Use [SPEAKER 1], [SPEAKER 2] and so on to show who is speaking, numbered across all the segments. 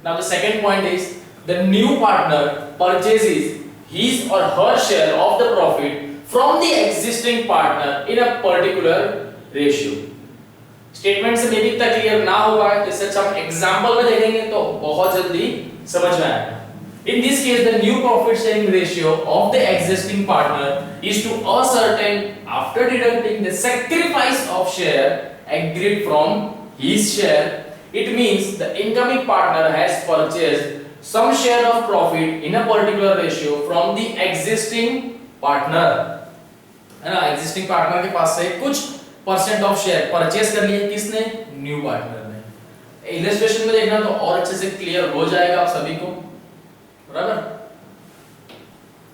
[SPEAKER 1] Now the second point is the new partner purchases his or her share of the profit from the existing partner in a particular ratio. Statement से मे भी इतना clear ना होगा, इससे अच्छा हम example में देखेंगे तो बहुत जल्दी समझ में आएगा. In this case, the new profit sharing ratio of the existing partner is to ascertain after deducting the sacrifice of share agreed from his share. It means the incoming partner has purchased some share of profit in a particular ratio from the existing partner. है ना, existing partner के पास से कुछ percent of share purchase कर लिए, किसने? New partner ने. Illustration में देखना तो और अच्छे से क्लियर हो जाएगा आप सभी को, बराबर.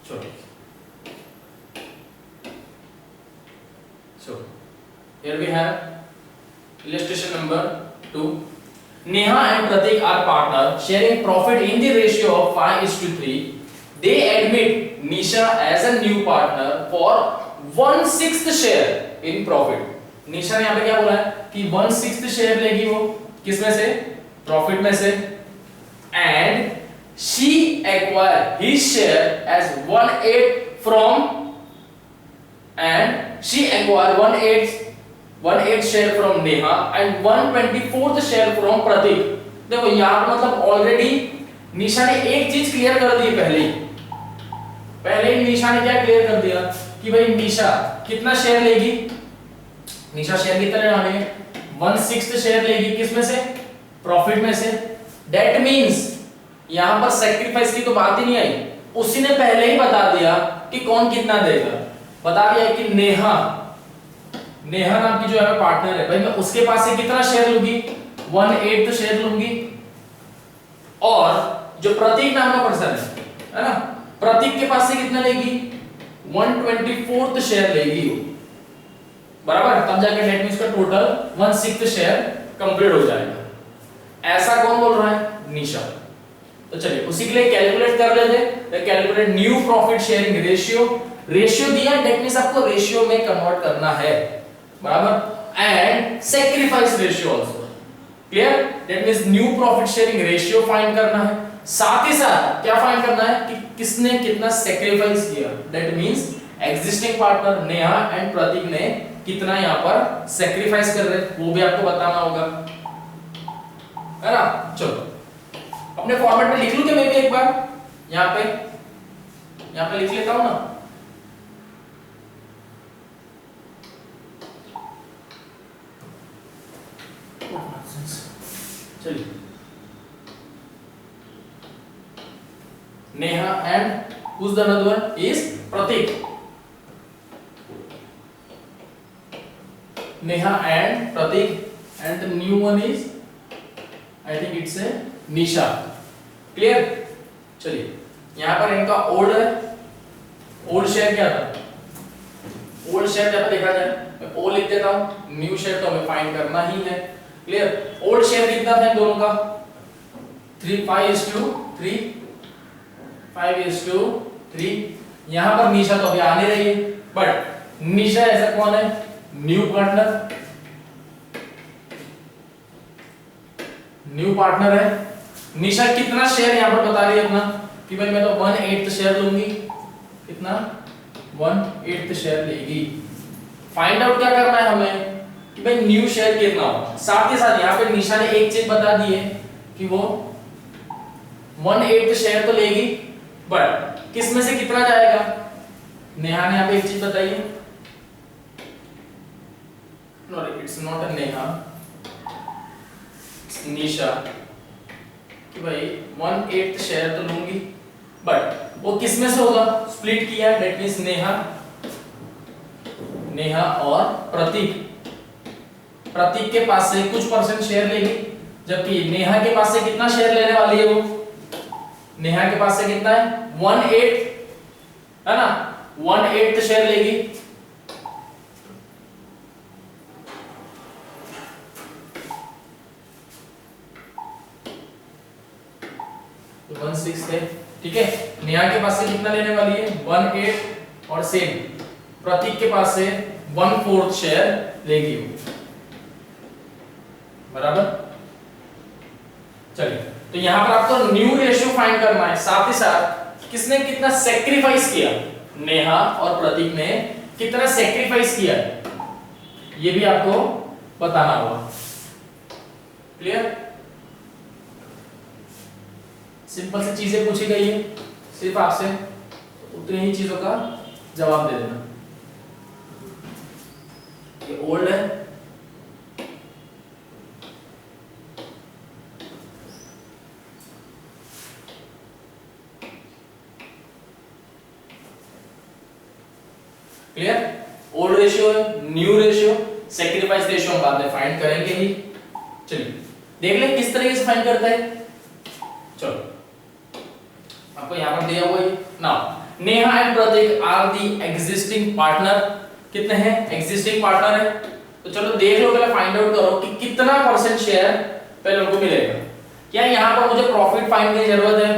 [SPEAKER 1] चलो, so here we have illustration number 2. Neha and Pratik are partners sharing profit in the ratio of 5:3. They admit Nisha as a new partner for 1/6 share in profit. निशा ने यहाँ पे क्या बोला है कि 1/6 शेयर लेगी वो किसमें से? प्रॉफिट में से. And she acquire his share as 1/8 from, and she acquire 1/8 share from Neha and 1/24 share from Prateek. देखो यहाँ पे मतलब ऑलरेडी निशा ने एक चीज क्लियर कर दी पहले ही निशा ने क्या क्लियर कर दिया कि भाई निशा कितना शेयर लेगी. निशा शेयर कितना लेने वाली है? 1/6 शेयर लेगी, किसमें से? प्रॉफिट में से. दैट मींस यहां पर सैक्रिफाइस की तो बात ही नहीं आई, उसी ने पहले ही बता दिया कि कौन कितना देगा. बता दिया कि नेहा नाम की जो है पार्टनर है, भाई मैं उसके पास से कितना शेयर लूंगी? 1/8 शेयर लूंगी. और जो प्रतीक नाम का पर्सन है ना, प्रतीक के पास से कितना लेगी? 1/24 शेयर लेगी, बराबर. तब जाके नेट में इसका टोटल 1/6 शेयर कंप्लीट हो जाएगा. ऐसा कौन बोल रहा है? निशा. तो चलिए उसी के लिए कैलकुलेट कर लेते हैं. Calculate new profit sharing ratio दिया, दैट मींस आपको रेशियो में कन्वर्ट करना है, बराबर. And sacrifice ratio also. Clear? That means new profit sharing ratio find करना है, साथ ही साथ क्या फाइंड करना है कि किसने कितना सैक्रिफाइस किया. That means existing partner Neha and Prateek ने कितना यहाँ पर सैक्रिफाइस कर रहे, वो भी आपको बताना होगा, है ना. चलो अपने फॉर्मेट में लिख लूं क्या मैं भी एक बार? यहाँ पे लिख लेता हूं ना. चलिए, Neha and who's the another one is Pratik. Neha and Pratik, and the new one is I think it's a Nisha. Clear? चलिए यहाँ पर इनका ओल्ड है. ओल्ड शेयर क्या था? ओल्ड शेयर जब देखा जाए मैं ओ लिख देता हूँ, न्यू शेयर तो हमें फाइंड करना ही है. क्लियर? ओल्ड शेयर कितना था इन दोनों का? 5:3. यहाँ पर निशा तो अभी आ नहीं रही है, बट निशा ऐसा कौन है? न्यू पार्टनर है. निशा कितना शेयर यहाँ पर बता रही है अपना कि भाई मैं तो 1/8 शेयर लूंगी. कितना? 1/8 शेयर लेगी. फाइंड आउट क्या करना है हमें कि भाई न्यू शेयर कितना होगा. साथ ही साथ यहाँ पे निशा ने एक चीज बता दी है कि वो 1/8 शेयर तो लेगी, बट किसमें से कितना जाएगा? नेहा ने यहाँ पे एक चीज बताई है. No, it's not a Neha, it's निशा कि भाई 1/8 शेयर तो लूंगी, बट वो किसमें से होगा? स्प्लिट किया, दैट मींस नेहा और प्रतीक के पास से कुछ परसेंट शेयर लेगी, जबकि नेहा के पास से कितना शेयर लेने वाली है वो? नेहा के पास से कितना है? 1/8 है ना, 1/8 शेयर लेगी. 1/6 है, ठीक है. नेहा के पास से कितना लेने वाली है? 1/8, और सेम प्रतीक के पास से 1/4 शेयर लेगी, बराबर. चलिए तो यहां पर आपको न्यू रेशियो फाइंड करना है, साथ ही साथ किसने कितना सेक्रीफाइस किया, नेहा और प्रतीक ने कितना सेक्रीफाइस किया ये भी आपको बताना होगा। क्लियर? सिंपल सी चीजें पूछी गई है, सिर्फ आपसे उतनी ही चीजों का जवाब दे देना। ये ओल्ड है, क्लियर? ओल्ड रेशियो है, न्यू रेशियो, सेक्रीफाइस रेशियो हम बाद में फाइंड करेंगे ही। चलिए देख लें किस तरीके से फाइंड करता है। चलो आपको यहां पर दिया हुआ है ना, Neha and Prateek are the existing partner. कितने हैं? एग्जिस्टिंग पार्टनर है। तो चलो देख लो, पहले फाइंड आउट करो कि कितना परसेंट शेयर पहले उनको मिलेगा। क्या यहां पर मुझे प्रॉफिट फाइंड करने की जरूरत है?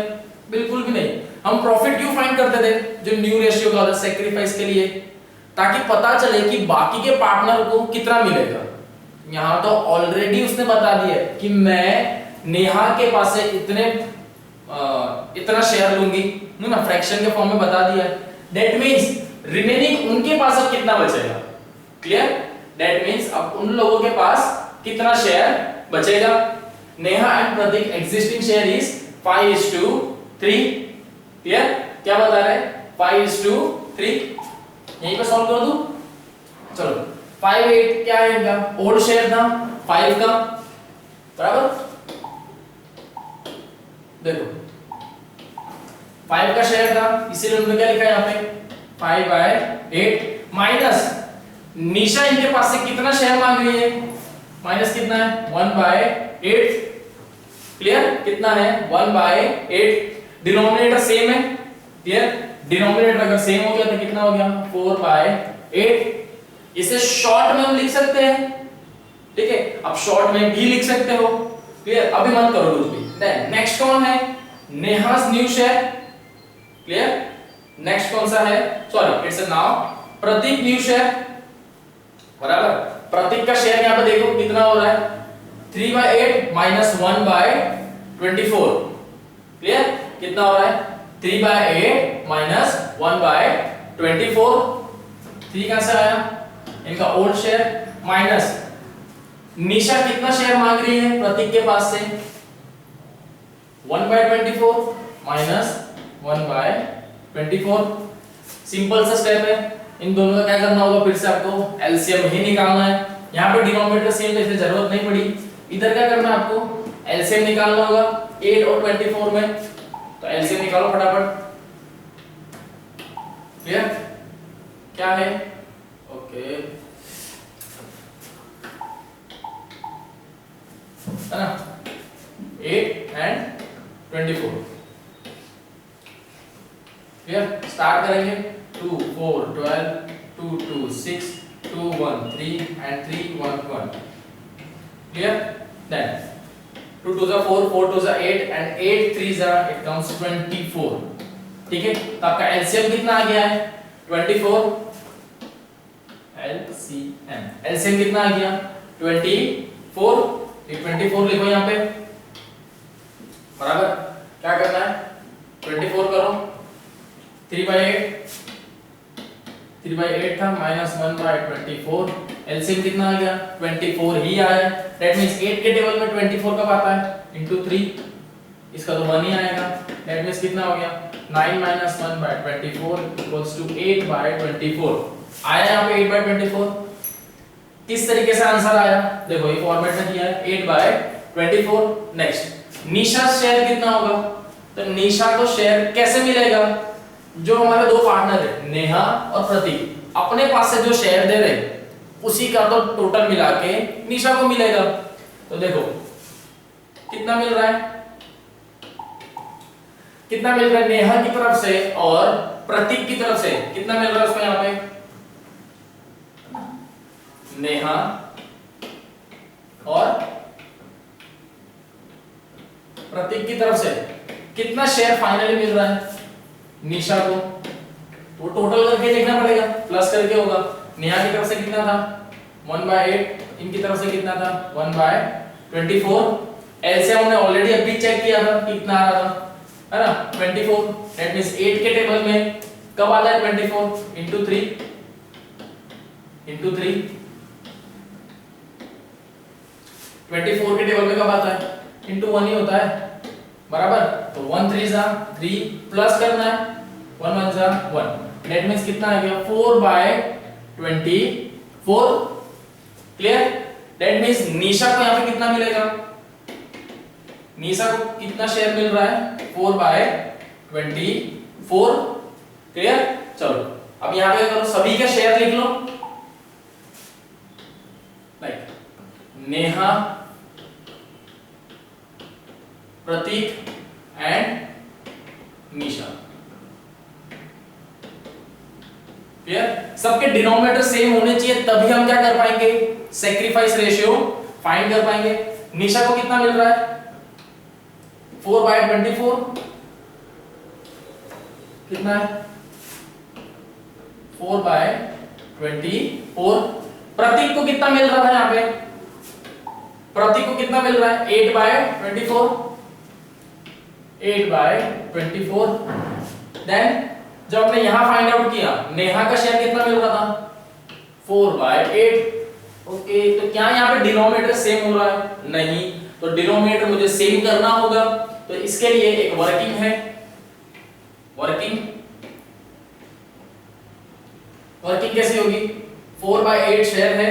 [SPEAKER 1] बिल्कुल भी नहीं। हम प्रॉफिट क्यों फाइंड करते थे जो न्यू रेशियो का होता सेक्रीफाइस के लिए, ताकि पता चले कि बाकी के पार्टनर को कितना मिलेगा। यहां तो ऑलरेडी उसने बता दिया कि मैं नेहा के पास से इतना शेयर लूंगी ना, फ्रैक्शन के फॉर्म में बता दिया। दैट मींस रिमेनिंग उनके पास अब कितना बचेगा। क्लियर? दैट मींस अब उन लोगों के पास कितना शेयर बचेगा। Neha and Prateek existing share is 5:3। Clear? क्या बता रहे हैं? 5:3। यहीं पे सॉल्व कर दूं। चलो 5/8 क्या है इनका? ओल्ड शेयर था 5 का, बराबर। देखो 5 का शेयर था, इसीलिए उन्होंने क्या लिखा है यहाँ पे 5/8 माइनस निशा इनके पास से कितना शेयर मांग रही है, माइनस कितना है 1/8। क्लियर? कितना है 1/8। डिनोमिनेटर सेम है। क्लियर? डिनोमिनेटर अगर सेम हो गया तो कितना हो गया 4/8। इसे शॉर्ट में हम लिख सकते हैं, ठीक है? अब शॉर्ट में भी लिख सकते हो। क्लियर? अभी मत करो कुछ भी। देन नेक्स्ट कौन है? Neha's new share. Clear? Next कौन सा है? Sorry it's now Prateek new share, बराबर। प्रतीक का शेयर यहां पे देखो कितना हो रहा है 3/8 माइनस 1/24। क्लियर? कितना हो रहा है 3/8 माइनस 1/24। 3 कहां से आया? इनका ओल्ड शेयर माइनस निशा कितना शेयर मांग रही है प्रतीक के पास से 1/24 माइनस 1/24। सिंपल सा स्टेप है। इन दोनों का क्या करना होगा, फिर से आपको एलसीएम ही निकालना है। यहाँ पे डिनोमिनेटर सेम है, इसलिए जरूरत नहीं पड़ी। इधर क्या करना है आपको एलसीएम निकालना होगा 8 और 24 में। तो एलसीएम निकालो फटाफट। क्लियर? क्या है? ओके है ना, 8 एंड 24। क्लियर? स्टार्ट करेंगे 2 4 12 2 2 6 2 1 3 and 3 1 1। क्लियर? देन 2 2 जा 4 4 2 जा 8 and 8 3 जा इट कम्स 24। ठीक है? तो आपका एलसीएम कितना आ गया है 24। एलसीएम कितना आ गया 24। 24 लिखो यहाँ पे, बराबर। क्या करना है 24 करो 3/8 था माइनस 1/24। एलसीएम कितना आ गया 24 ही आया। दैट मींस 8 के टेबल में 24 कब आता है इनटू 3, इसका तो 1 ही आएगा। दैट मींस कितना हो गया 9 माइनस 1/24 इक्वल्स टू 8/24। आया यहाँ पे 8/24। किस तरीके से आंसर आया देखो, ये फॉर्मेट में किया है 8/24। नेक्स्ट निशा शेयर कितना होगा, तो निशा को शेयर कैसे मिलेगा, जो हमारे दो पार्टनर है नेहा और प्रतीक अपने पास से जो शेयर दे रहे उसी का तो टोटल मिला के निशा को मिलेगा। तो देखो कितना मिल रहा है, कितना मिल रहा है नेहा की तरफ से और प्रतीक की तरफ से कितना मिल रहा है उसको यहाँ पे नेहा और प्रतीक की तरफ से कितना शेयर फाइनली मिल रहा है निशा को, वो टोटल करके देखना पड़ेगा, प्लस करके होगा। नेहा की तरफ से कितना था 1/8, इनकी तरफ से कितना था 1/24। एलसीएम हमने ऑलरेडी अभी चेक किया था कितना आ रहा था, है ना 24। दैट मींस 8 के टेबल में कब आता है 24 into 3 into 3, 24 के टेबल में कब आता है into 1 ही होता है, बराबर। तो 1 3 जा 3 प्लस करना है 1 1 जा 1, दैट मींस कितना आ गया 4/24। क्लियर। दैट मींस निशा को यहां पे कितना मिलेगा, निशा को कितना शेयर मिल रहा है 4/24। क्लियर। चलो अब यहां पे करो सभी का शेयर लिख लो, like Neha, Prateek and Nisha. Clear. सबके डिनोमिनेटर सेम होने चाहिए तभी हम क्या कर पाएंगे, सैक्रिफाइस रेशियो फाइंड कर पाएंगे। निशा को कितना मिल रहा है 4/24, कितना है 4/24। प्रतीक को कितना मिल रहा है यहां पे, प्रतीक को कितना मिल रहा है 8/24, 8/24। देन जब हमने यहां फाइंड आउट किया नेहा का शेयर कितना मिल रहा था 4/8। ओके, तो क्या यहां पे डिनोमिनेटर सेम हो रहा है, नहीं, तो डिनोमिनेटर मुझे सेम करना होगा। तो इसके लिए एक वर्किंग है, वर्किंग कैसी होगी, 4/8 शेयर है,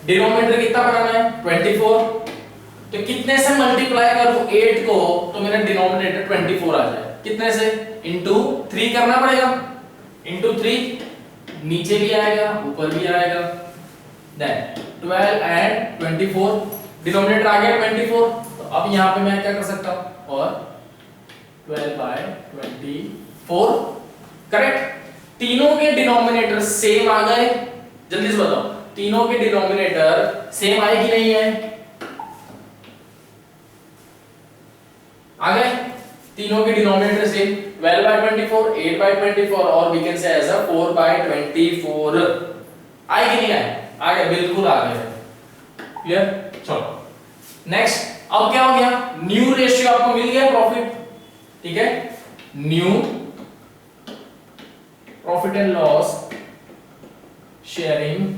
[SPEAKER 1] डिनोमिनेटर कितना बनाना है 24, तो कितने से मल्टीप्लाई करूं 8 को तो मेरा डिनोमिनेटर 24 आ जाए, कितने से इनटू 3 करना पड़ेगा, इनटू 3, नीचे भी आएगा ऊपर भी आएगा। देन 12 एंड 24, डिनोमिनेटर आ गया 24, तो अब यहां पे मैं क्या कर सकता हूं, और 12/24। करेक्ट। तीनों के डिनोमिनेटर सेम आ गए, जल्दी से बताओ तीनों के डिनोमिनेटर सेम आए कि नहीं है, आ गए तीनों के डिनोमिनेटर सेम, 12/24, 8/24 और we can say as a 4/24। आए कि नहीं आए, आ गए, बिल्कुल आ गए। क्लियर। चलो नेक्स्ट, अब क्या हो गया, न्यू रेशियो आपको मिल गया प्रॉफिट, ठीक है, new profit and loss sharing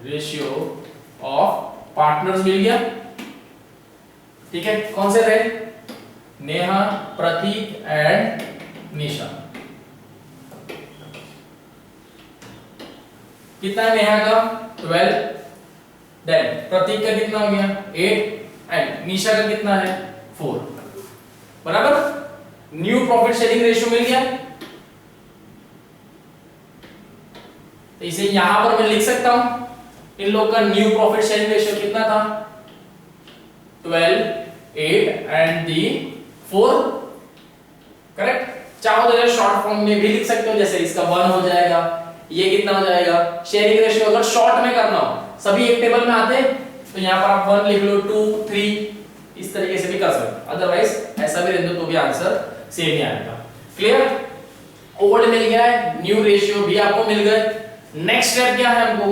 [SPEAKER 1] ratio of partners मिल गया, ठीक है। कौन से थे, नेहा, प्रतीक एंड निशा। कितना है नेहा का 12, देन प्रतीक का कितना हो गया 8 एंड निशा का कितना है 4, बराबर। न्यू प्रॉफिट शेयरिंग रेशियो मिल गया, तो इसे यहां पर मैं लिख सकता हूं, इन लोग का न्यू प्रॉफिट शेयरिंग रेशियो कितना था 12, 8 एंड दी 4। करेक्ट। चाहो तो शॉर्ट फॉर्म में भी लिख सकते हो, जैसे इसका 1 हो जाएगा, ये कितना हो जाएगा, शेयरिंग रेशियो अगर शॉर्ट में करना हो, सभी एक टेबल में आते तो यहां पर आप 1 लिख लो, 2 3 इस तरीके से भी कर सकते हो, अदरवाइज ऐसा भी रहने दो तो भी आंसर सेम ही आएगा। क्लियर। ओल्ड मिल गया है, न्यू रेशियो भी आपको मिल गए। नेक्स्ट स्टेप क्या है, हमको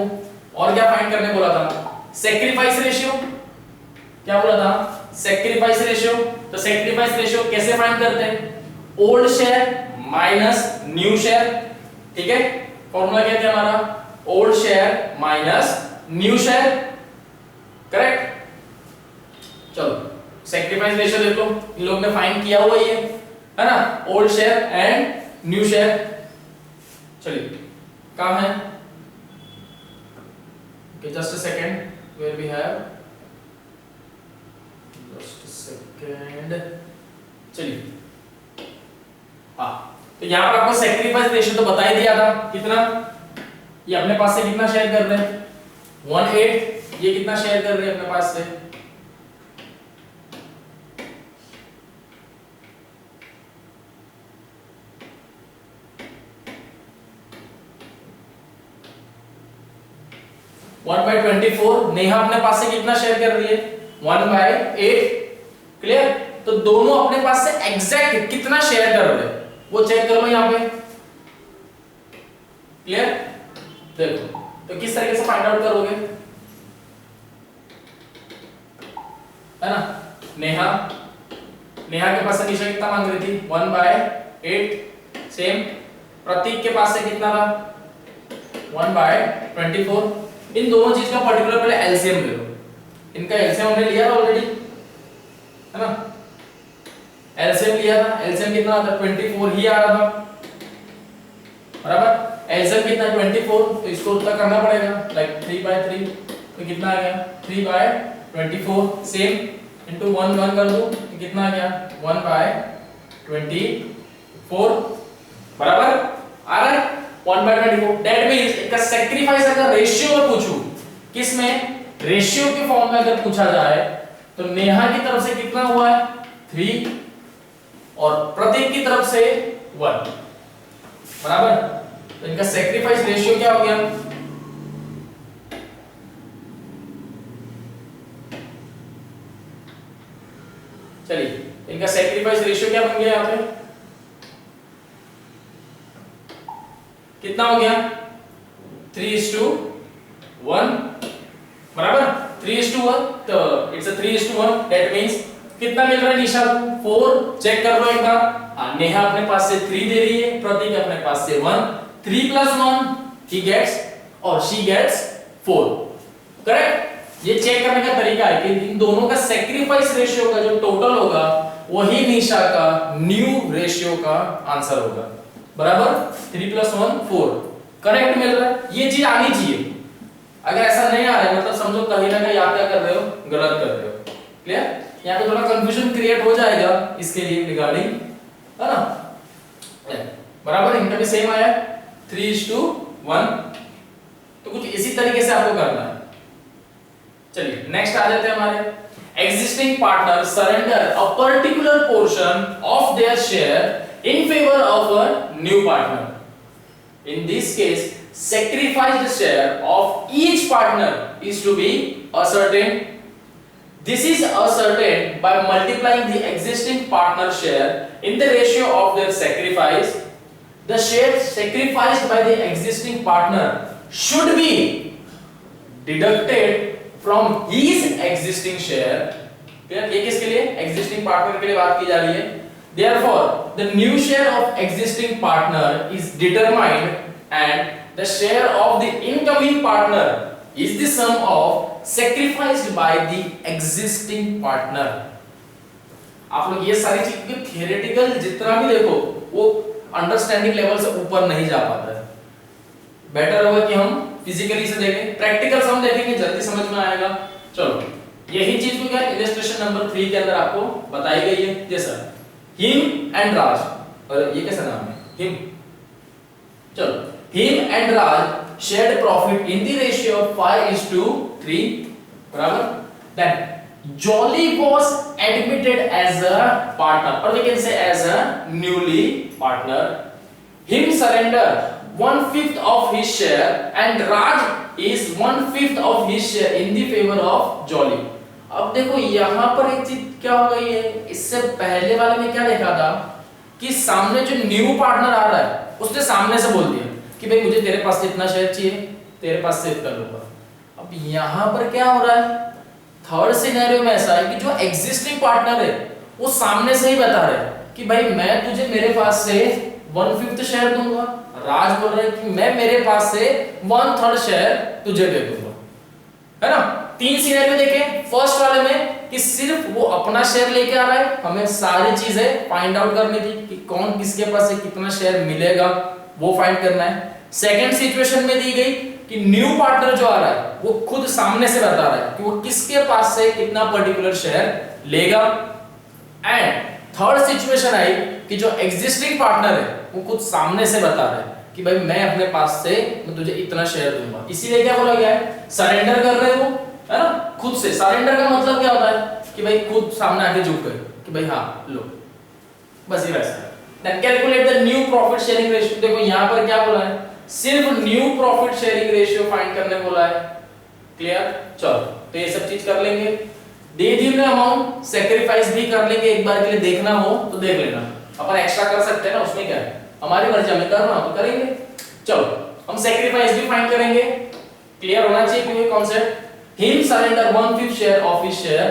[SPEAKER 1] और क्या फाइंड करने बोला था, सैक्रिफाइस रेशियो। क्या बोला था, सैक्रिफाइस रेशियो। तो सैक्रिफाइस रेशियो कैसे फाइंड करते हैं, old share minus new share, ठीक है। फॉर्मूला क्या है हमारा, old share minus new share. Correct. चलो सैक्रिफाइस रेशियो देख लो, इन लोग ने फाइंड किया हुआ ये है ना, old share and new share. चलिए कहां है, okay, just a second where we have just a second। चलिए हाँ, तो यहां पर आपको सैक्रिफाइस रेशियो तो बता ही दिया था, कितना, ये अपने पास से कितना शेयर कर रहे हैं 1/8, ये कितना शेयर कर रहे हैं अपने पास से 1/24। नेहा अपने पास से कितना शेयर कर रही है 1/8। क्लियर। तो दोनों अपने पास से एग्जैक्ट कितना शेयर कर रहे हैं वो चेक करो यहां पे। क्लियर। देखो तो किस तरीके से फाइंड आउट करोगे, है ना, नेहा, नेहा के पास से निशा कितना मांग रही थी 1/8 सेम। प्रतीक के पास से कितना था 1/24। इन दोनों चीज का पर्टिकुलर पहले एलसीएम ले लो, इनका एलसीएम हमने लिया था ऑलरेडी है ना, एलसीएम लिया था, एलसीएम कितना आता 24 ही आ रहा था बराबर। एलसीएम कितना 24, तो इसको उतना करना पड़ेगा लाइक 3/3, तो कितना आ गया 3/24 सेम इनटू 1 1 कर दो तो कितना आ गया 1/24 बराबर आ रहा है 1/24। दैट मींस इसका सैक्रिफाइस अगर रेशियो में पूछूं, किस में रेशियो के फॉर्म में अगर पूछा जाए तो नेहा की तरफ से कितना हुआ है 3 और प्रतीक की तरफ से 1 बराबर। तो इनका सैक्रिफाइस रेशियो क्या हो गया चलिए इनका सैक्रिफाइस रेशियो क्या बन गया यहां पे कितना हो गया 3:1 बराबर 3:1। तो इट्स अ 3:1 दैट मींस कितना मिल रहा है निशा को 4। चेक कर लो एक बार, नेहा अपने पास से 3 दे रही है, प्रतीक अपने पास से 1, 3 + 1 he gets और she gets 4 करेक्ट। ये चेक करने का तरीका है कि इन दोनों का सैक्रिफाइस रेशियो का जो टोटल होगा वही निशा का न्यू रेशियो का आंसर होगा बराबर। 3 + 1 4 करेक्ट मिल रहा है, ये चीज आनी चाहिए। अगर ऐसा नहीं आ रहा है मतलब समझो कहीं ना कहीं आप क्या कर रहे हो गलत कर रहे हो। क्लियर, यहाँ पे थोड़ा कंफ्यूजन क्रिएट हो जाएगा इसके लिए रिगार्डिंग है ना बराबर। इनका भी सेम आया 3:1, तो कुछ इसी तरीके से आपको करना है। चलिए नेक्स्ट आ जाते हैं हमारे existing partner surrender a particular portion of their share in favor of a new partner. In this case, sacrificed share of each partner is to be ascertained. This is ascertained by multiplying the existing partner share in the ratio of their sacrifice. The share sacrificed by the existing partner should be deducted from his existing share. ये किसके लिए existing partner के लिए बात की जा रही है। Therefore, the new share of existing partner is determined and the share of the incoming partner is the sum of sacrificed by the existing partner. आप लोग ये सारी चीज की थियोरेटिकल जितना भी देखो वो अंडरस्टैंडिंग लेवल से ऊपर नहीं जा पाता है। बेटर होगा कि हम फिजिकली से देखें, प्रैक्टिकल हम देखेंगे जल्दी समझ में आएगा। चलो यही चीज को क्या इलस्ट्रेशन नंबर 3 के अंदर आपको बताई गई है। जैसा हिम एंड राज, और ये कैसा नाम है हिम, चलो Him and Raj shared profit in the ratio of 5:3 बराबर। Then Jolly was admitted as a partner, or we can say as a newly partner. Him surrender 1/5 of his share and Raj is 1/5 of his share in the favor of Jolly. अब देखो यहाँ पर एक चीज क्या हो गई है, इससे पहले वाले में क्या देखा था कि सामने जो न्यू पार्टनर आ रहा है उसने सामने से बोल दिया कि भाई मुझे तेरे पास से इतना शेयर चाहिए, तेरे पास से इतना लूंगा। अब यहाँ पर क्या हो रहा है, थर्ड सिनेरियो में ऐसा है कि जो एग्जिस्टिंग पार्टनर है वो सामने से ही बता रहे कि भाई मैं तुझे मेरे पास से 1/5 शेयर दूंगा, राज बोल रहा है कि मैं मेरे पास से 1/3 शेयर तुझे दे दूंगा, है ना। 3 सिनेरियो देखे, फर्स्ट वाले में कि सिर्फ वो अपना शेयर लेके आ रहा है, हमें सारी चीजें फाइंड आउट करनी थी कि कौन किसके पास से कितना शेयर मिलेगा वो फाइंड करना है। सेकंड सिचुएशन में दी गई कि न्यू पार्टनर जो आ रहा है वो खुद सामने से बता रहा है कि वो किसके पास से कितना पर्टिकुलर शेयर लेगा। एंड थर्ड सिचुएशन आई कि जो एग्जिस्टिंग पार्टनर है वो खुद सामने से बता रहा है कि भाई मैं अपने पास से मैं तुझे इतना शेयर दूंगा। इसीलिए क्या बोला गया है, सरेंडर कर रहे हो, है ना, खुद से। सरेंडर का मतलब क्या होता है कि भाई खुद सामने आके झुक गए कि भाई हाँ लो, बस ये वैसा है। Then calculate the new profit sharing ratio. देखो यहाँ पर क्या बोला है, सिर्फ new profit sharing ratio find करने बोला है। क्लियर, चलो तो ये सब चीज कर लेंगे। दे दी हमने अमाउंट, सैक्रिफाइस भी कर लेंगे, एक बार के लिए देखना हो तो देख लेना, अपन एक्स्ट्रा कर सकते हैं ना, उसमें क्या है, हमारी मर्जी, हमें करना हो तो करेंगे। चलो हम सैक्रिफाइस भी फाइंड करेंगे, क्लियर होना चाहिए क्योंकि concept. Him surrender 1/5 share of his share,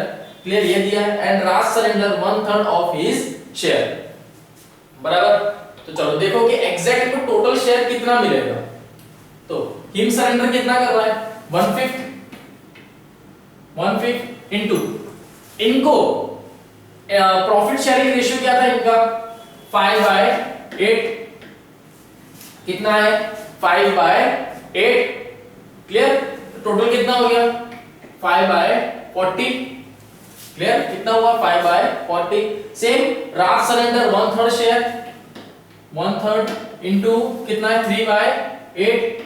[SPEAKER 1] clear, ये दिया है। And Raj surrender 1/3 of his share, बराबर। तो चलो देखो कि एग्जैक्ट में टोटल शेयर कितना मिलेगा। तो हिम सरेंडर कितना कर रहा है 1/5 इनटू, इनको प्रॉफिट शेयरिंग रेशियो क्या था इनका 5/8, कितना है 5/8, क्लियर। टोटल कितना हो गया 5/40, क्लियर, कितना हुआ 5/40। सेम राज सरेंडर 1/3 शेयर, 1/3 इनटू कितना है 3/8,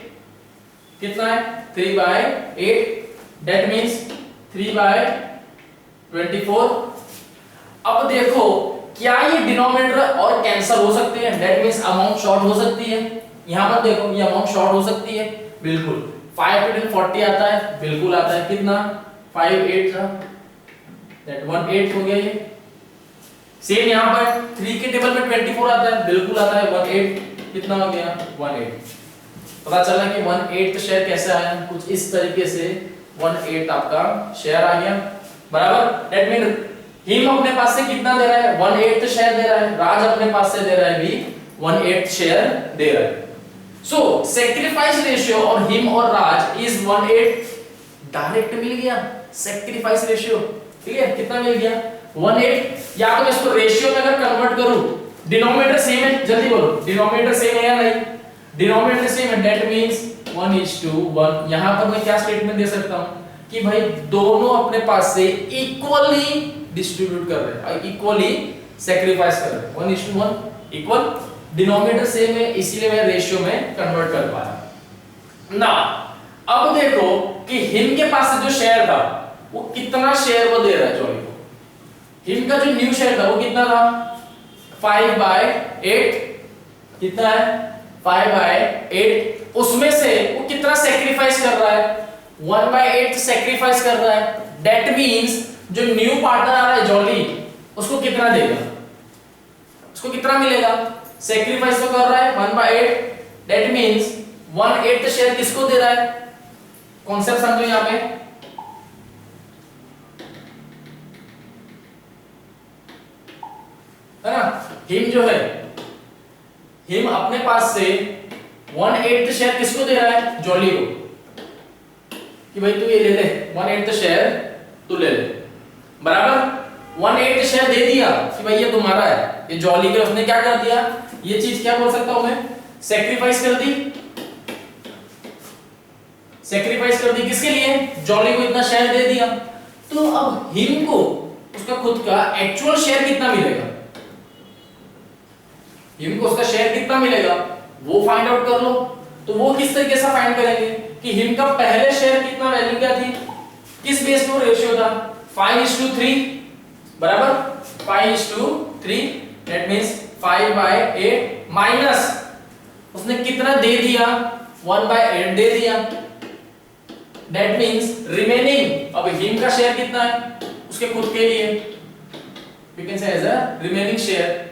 [SPEAKER 1] कितना है 3/8, दैट मींस 3/24। अब देखो क्या ये डिनोमिनेटर और कैंसिल हो सकते हैं, दैट मींस अमाउंट शॉर्ट हो सकती है। यहां पर देखो ये अमाउंट शॉर्ट हो सकती है, बिल्कुल 5 × 40 आता है, बिल्कुल आता है, कितना 5/8 था, दैट 1/8 हो गया ये। सेम यहां पर 3 के टेबल में 24 आता है, बिल्कुल आता है 1/8, कितना हो गया 1/8। पता चला कि 1/8 शेयर कैसे आया, कुछ इस तरीके से 1/8 आपका शेयर आ गया, बराबर। दैट मीन हिम अपने पास से कितना दे रहा है 1/8 शेयर दे रहा है, राज अपने पास से दे रहा है भी 1/8 शेयर दे रहा है। सो सैक्रिफाइस रेशियो और हिम और राज इज 1/8, डायरेक्ट मिल गया सैक्रिफाइस रेशियो, क्लियर, कितना मिल गया 1/8। या तो मैं इसको रेशियो में अगर कन्वर्ट करूं, डिनोमिनेटर सेम है, जल्दी बोलो डिनोमिनेटर सेम है या नहीं, डिनोमिनेटर सेम है, दैट मींस 1:1। यहां पर मैं क्या स्टेटमेंट दे सकता हूं कि भाई दोनों अपने पास से इक्वली डिस्ट्रीब्यूट कर रहे हैं, इक्वली सैक्रिफाइस कर रहे हैं, 1:1 इक्वल, डिनोमिनेटर सेम है इसीलिए मैं रेशियो में कन्वर्ट कर पाया ना। अब देखो कि हिम के पास से जो शेयर था वो कितना शेयर वो दे रहा है जॉली को। हिम का जो न्यू शेयर था वो कितना था 5/8, कितना है 5/8, उसमें से वो कितना सैक्रिफाइस कर रहा है 1/8 सैक्रिफाइस कर रहा है, दैट मींस जो न्यू पार्टनर आ रहा है जॉली उसको कितना देगा, उसको कितना मिलेगा, सैक्रिफाइस तो कर रहा है 1/8, दैट मींस 1/8 शेयर किसको दे रहा है, कॉन्सेप्ट समझो यहां पे, है ना। हिम जो है, हिम अपने पास से 1/8 शेयर किसको दे रहा है जॉली को, कि भाई तू ये ले ले 1/8 शेयर तू ले ले, बराबर। 1/8 शेयर दे दिया कि भाई ये तुम्हारा है, ये जॉली के, उसने क्या कर दिया, ये चीज क्या बोल सकता हूं मैं, सैक्रिफाइस कर दी, सैक्रिफाइस कर दी किसके लिए, जॉली को इतना शेयर दे दिया। तो अब हिम को उसका खुद का एक्चुअल शेयर कितना मिलेगा, हिम को उसका शेयर कितना मिलेगा वो फाइंड आउट कर लो। तो वो किस तरीके से फाइंड करेंगे कि हिम का पहले शेयर कितना वैल्यू क्या थी, किस बेस पर रेशियो था 5:3, बराबर 5:3, दैट मींस 5/8 माइनस उसने कितना दे दिया 1/8 दे दिया, दैट मींस रिमेनिंग, अब हिम का शेयर कितना है उसके खुद के लिए, you can say as a remaining share.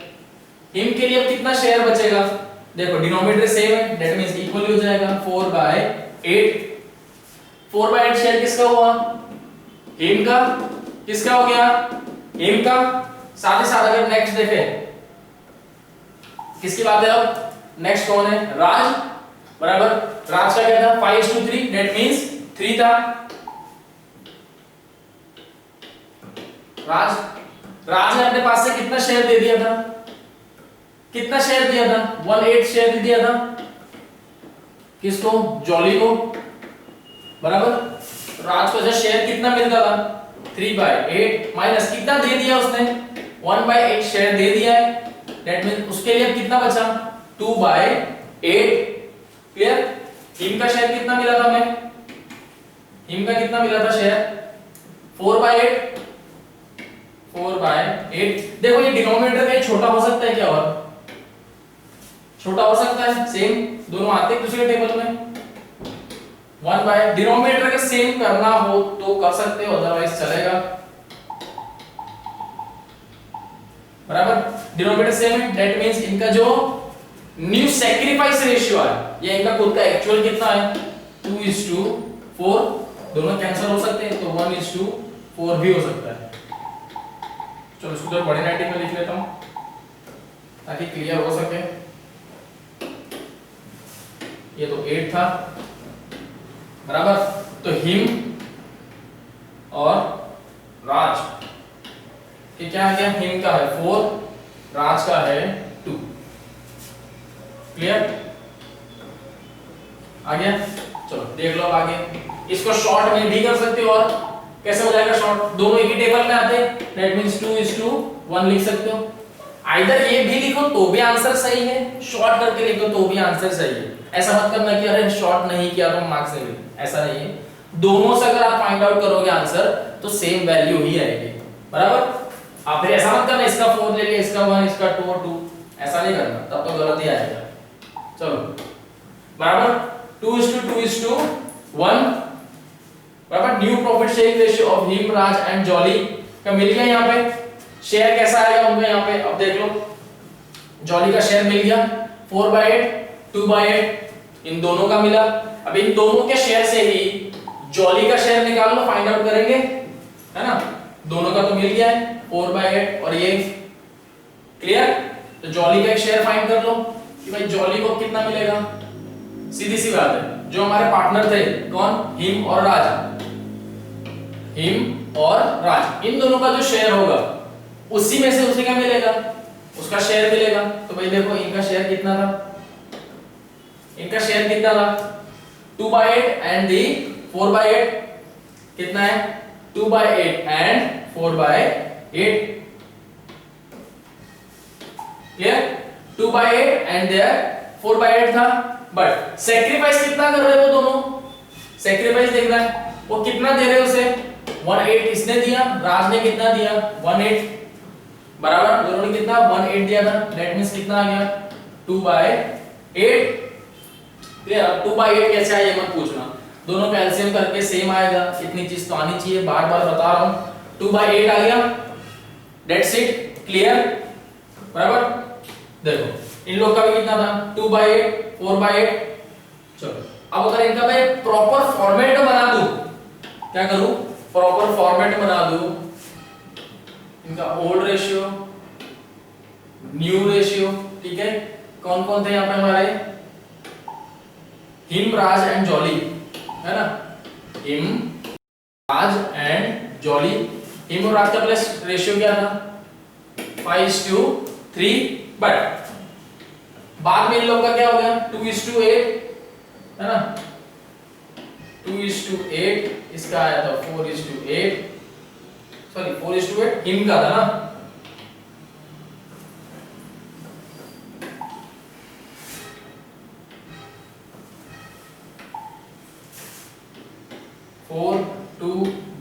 [SPEAKER 1] Him के लिए अब कितना शेयर बचेगा, देखो डिनोमिनेटर सेम है, दैट मींस इक्वल हो जाएगा 4/8, 4/8 शेयर किसका हुआ, हिम का, किसका हो गया हिम का। साथ ही साथ अगर नेक्स्ट देखें किसकी बात है, अब नेक्स्ट कौन है राज, बराबर, राज का क्या था 5:3, दैट मींस 3 था, राज ने अपने पास से कितना शेयर दे दिया था, कितना शेयर दिया था 1/8 शेयर दिया था किसको, जॉली को, बराबर। राज को जो शेयर कितना मिलता था 3/8 माइनस कितना दे दिया उसने 1/8 शेयर दे दिया है, दैट मींस उसके लिए कितना बचा 2/8, क्लियर। हिम का शेयर कितना मिला था हमें, हिम का कितना मिला था शेयर 4/8, देखो ये डिनोमिनेटर का छोटा हो सकता है क्या, और छोटा हो सकता है, सेम दोनों आते हैं दूसरे टेबल में, 1/ डिनोमिनेटर का सेम करना हो तो कर सकते हो, अदरवाइज चलेगा, बराबर। डिनोमिनेटर सेम है, दैट मींस इनका जो न्यू सैक्रिफाइस रेशियो है, ये इनका खुद का एक्चुअल कितना है 2:4, दोनों कैंसिल हो सकते हैं तो 1:4 भी हो सकता है, चलो इसको थोड़ा बड़े राइटिंग में लिख लेता हूं ताकि क्लियर हो सके। ये तो 8 था, बराबर। तो हिम और राज ये क्या आ गया, हिम का है 4, राज का है 2। क्लियर आ गया। चलो देख लो आगे, इसको शॉर्ट में भी कर सकते हो। और कैसे हो जाएगा शॉर्ट, दोनों एक ही टेबल में आते, दैट मींस 2:1 लिख सकते हो। आइदर ये भी लिखो तो भी आंसर सही है, शॉर्ट करके लिखो तो भी आंसर सही है। ऐसा मत करना कि अरे शॉर्ट नहीं किया तो मार्क्स नहीं मिले, ऐसा नहीं है। दोनों से अगर आप फाइंड आउट करोगे आंसर तो सेम वैल्यू ही आएगी, बराबर। आप फिर ऐसा मत करना इसका 4 ले लिया, इसका 1, इसका 2 और 2, ऐसा नहीं करना, तब तो गलत ही आएगा। चलो बराबर 2:2:1 बराबर। New profit sharing ratio of him, Raj and jolly का मिल गया। यहाँ पे शेयर कैसा आएगा उनका, यहाँ पे अब देख लो, जॉली का शेयर मिल गया 4/8, 2/8 इन दोनों का मिला। अब इन दोनों के शेयर से ही जॉली का शेयर निकाल लो, फाइंड आउट करेंगे, है ना। दोनों का तो मिल गया है 4/8 और ये क्लियर। तो जॉली का एक शेयर फाइंड कर लो कि भाई जॉली को कितना मिलेगा। सीधी सी बात है, जो हमारे पार्टनर थे कौन, हिम और राज, हिम और राज, इन दोनों का जो शेयर होगा उसी में से उसी का मिलेगा, उसका शेयर मिलेगा। तो भाई देखो इनका शेयर कितना था, इनका शेयर कितना था 2/8 एंड दी 4/8 कितना है 2/8 एंड 4/8, क्लियर। 2/8 एंड देयर 4/8 था, बट सेक्रीफाइस कितना कर रहे हो दोनों, सेक्रीफाइस देखना है वो कितना दे रहे हो उसे। 1/8 इसने दिया, राज ने कितना दिया 1/8, बराबर। दोनों ने कितना 1/8 दिया था, दैट मींस कितना आ गया 2/8। क्लियर। अब 2/8 कैसे आया ये मत पूछना, दोनों का एलसीएम करके सेम आएगा, इतनी चीज तो आनी चाहिए, बार बार बता रहा हूं। 2/8 आ गया, दैट्स इट, क्लियर, बराबर। देखो इन लोग का भी कितना था 2/8, 4/8। चलो अब अगर इनका मैं प्रॉपर फॉर्मेट बना दूं, क्या करूं, प्रॉपर फॉर्मेट बना दूं, इनका ओल्ड रेशियो, न्यू रेशियो, ठीक है। कौन कौन थे यहाँ पे हमारे, हिम, राज एंड जॉली, है ना। Him, Raj and jolly, him और राज का प्लस रेशियो क्या था 5:3, बट बाद में इन लोग का क्या हो गया 2:8, है ना। 2:8, इसका आया था 4:8, सॉरी 4:8 हिम का था ना।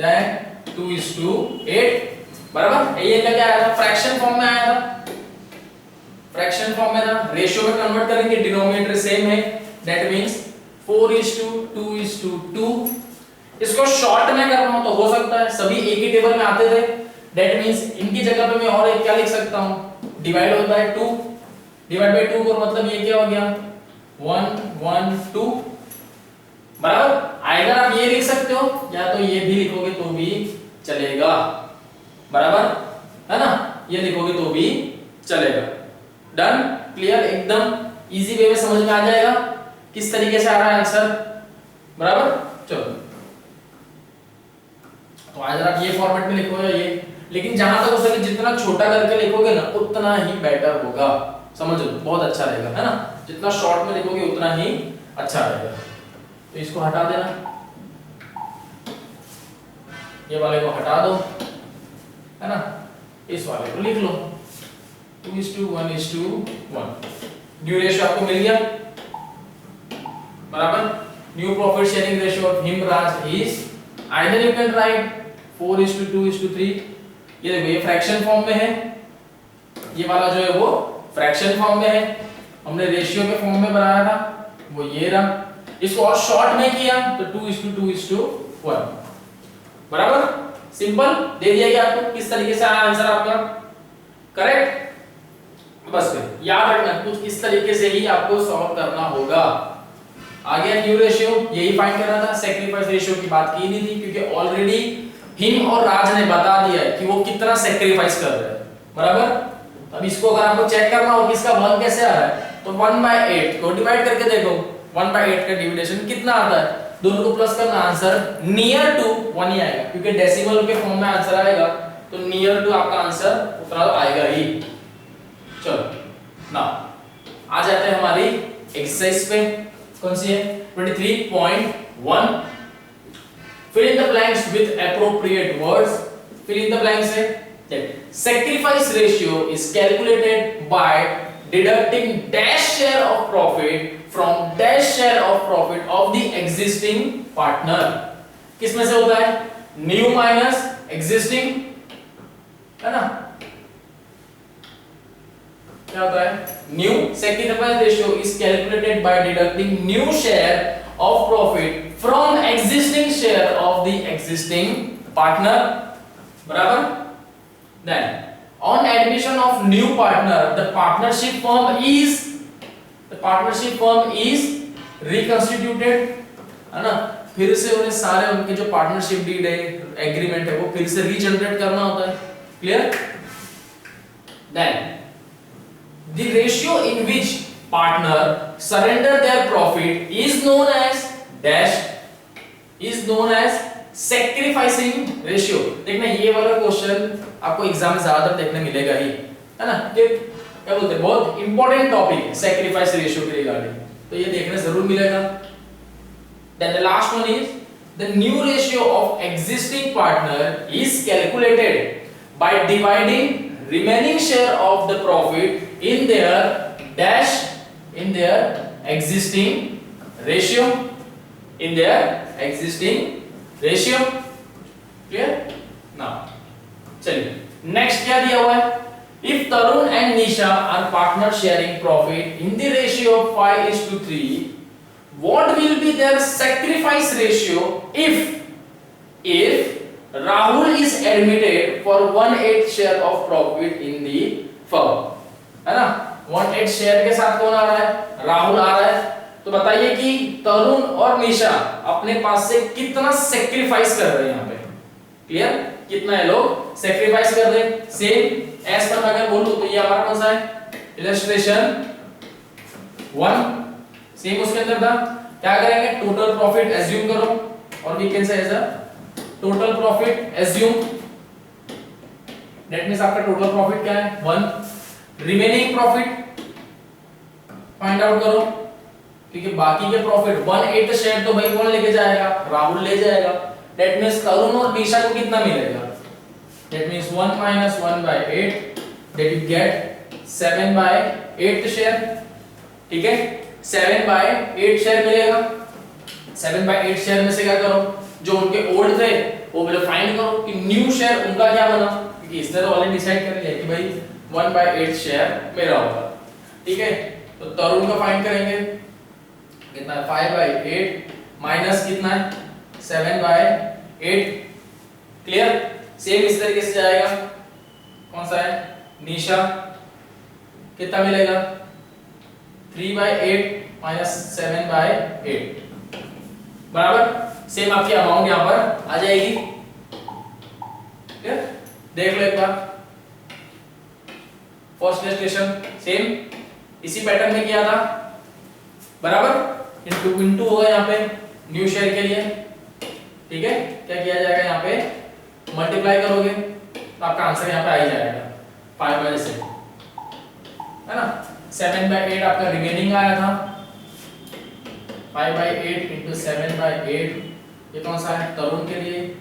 [SPEAKER 1] then 2:8, बराबर। ये क्या आया था, फ्रैक्शन फॉर्म में आया था, फ्रैक्शन फॉर्म में था। रेशियो में कन्वर्ट करेंगे, डिनोमिनेटर सेम है, दैट मींस 4:2:2। इसको शॉर्ट में करना हो तो हो सकता है, सभी एक ही टेबल में आते थे, दैट मींस इनकी जगह पे मैं और एक क्या लिख सकता हूं, डिवाइड होता है 2, डिवाइड बाय 2 को मतलब ये क्या हो गया 1 1 2, बराबर। आइदर आप ये लिख सकते हो या तो ये भी लिखोगे तो भी चलेगा, बराबर, है ना। ये लिखोगे तो भी चलेगा। डन, क्लियर, एकदम इजी वे में समझ में आ जाएगा किस तरीके से आ रहा है आंसर, बराबर। चलो तो आज आप ये फॉर्मेट में लिखो या ये, लेकिन जहां तक हो सके जितना छोटा करके लिखोगे ना उतना ही बेटर होगा, समझ लो, बहुत अच्छा रहेगा, है ना। जितना शॉर्ट में लिखोगे उतना ही अच्छा रहेगा। तो इसको हटा देना, ये वाले को हटा दो, है ना। इस वाले को लिख लो 2:1:1। न्यू रेशियो आपको मिल गया, बराबर। New profit sharing ratio of him, Raj is, either you can write 4:2:3। ये देखो ये फ्रैक्शन फॉर्म में है, ये वाला जो है वो फ्रैक्शन फॉर्म में है, हमने रेशियो के फॉर्म में बनाया था वो ये रहा। इसको और शॉर्ट में किया तो 2:2:1, बराबर। सिंपल दे दिया गया आपको, किस तरीके से आया आंसर आपका, करेक्ट। बस फिर याद रखना कुछ इस तरीके से ही आपको सॉल्व करना होगा। आगे न्यू रेशियो, यही फाइंड करना था, सैक्रिफाइस रेशियो की बात की नहीं थी क्योंकि ऑलरेडी हिम और राज ने बता दिया है कि वो कितना सेक्रीफाइस कर रहे हैं, बराबर। अब इसको अगर आपको चेक करना हो कि इसका 1 कैसे आ रहा है, तो 1/8 को डिवाइड करके देखो, 1/8 का डिविडेशन कितना आता है, दोनों को प्लस करना, आंसर नियर टू 1 ही आएगा, क्योंकि डेसिमल के फॉर्म में आंसर आएगा, तो नियर टू आपका आंसर उतना तो आएगा ही। चलो ना आ जाते हैं हमारी एक्सरसाइज पे, कौन सी है 23.1, fill in the blanks with appropriate words, fill in the blanks है, sacrifice ratio is calculated by deducting dash share of profit from dash share of profit of the existing partner। किसमें से होता है, new minus existing, है ना, क्या होता है, new sacrifice ratio is calculated by deducting new share of profit from existing share of the existing partner, बराबर। Then on admission of new partner the partnership firm is reconstituted, है ना, फिर से उन्हें सारे उनके जो पार्टनरशिप डीड है, एग्रीमेंट है, वो फिर से रीजनरेट करना होता है, clear. Then the ratio in which partner surrender their profit is known as dash, is known as sacrificing ratio। देखना ये वाला क्वेश्चन आपको एग्जाम में ज्यादातर देखने मिलेगा ही, है ना, कि क्या बोलते हैं, बहुत इंपॉर्टेंट टॉपिक है सैक्रिफाइस रेशियो के रिगार्डिंग, तो ये देखने जरूर मिलेगा। Then the last one is the new ratio of existing partner is calculated by dividing remaining share of the profit in their dash, in their existing ratio, in their existing ratio, clear। now चलिए next क्या दिया हुआ है, if Tarun and Nisha are partners sharing profit in the ratio of 5:3, what will be their sacrifice ratio if Rahul is admitted for 1/8 share of profit in the firm, है ना, 1/8 share के साथ कौन आ रहा है, राहुल आ रहा है, तो बताइए कि तरुण और निशा अपने पास से कितना सेक्रीफाइस कर रहे हैं यहाँ पे, क्लियर, कितना है लोग सेक्रीफाइस कर रहे हैं। सेम एस पर मैं अगर बोलूं तो ये हमारा कौन सा है, इलस्ट्रेशन 1, सेम उसके अंदर था, क्या करेंगे, टोटल प्रॉफिट एज्यूम करो, और we can say as a total profit assume, that means आपका टोटल प्रॉफिट क्या है 1, रिमेनिंग प्रॉफिट फाइंड आउट करो, क्योंकि बाकी के प्रॉफिट 1/8 शेयर तो भाई कौन लेके जाएगा, राहुल ले जाएगा, दैट मींस तरुण और निशा को कितना मिलेगा, that means 1 minus 1/8 that you get 7/8 share, ठीक है, 7/8 शेयर मिलेगा। 7/8 शेयर में से क्या करो, जो उनके ओल्ड थे वो पहले फाइंड करो कि न्यू शेयर उनका क्या बना, क्योंकि इसने तो ऑलरेडी डिसाइड कर लिया कि भाई 1/8 शेयर मेरा होगा, ठीक है, तो तरुण का फाइंड करेंगे, कितना है 5/8 माइनस कितना है 7/8, क्लियर। सेम इस तरीके से जाएगा, कौन सा है, निशा, कितना मिलेगा 3/8 माइनस 7/8, बराबर। सेम आपकी अमाउंट यहां पर आ जाएगी, क्लियर, देख लो एक बार, फर्स्ट इलस्ट्रेशन सेम इसी पैटर्न में किया था, बराबर, इनटू होगा यहाँ पे न्यू शेयर के लिए, ठीक है, क्या किया जाएगा यहाँ पे मल्टीप्लाई करोगे तो आपका आंसर यहाँ पे आ ही जाएगा 5/6, है ना। 7/8 आपका रिमेनिंग आया था, 5/8 into 7/8 ये कौन सा है, तरुण के लिए,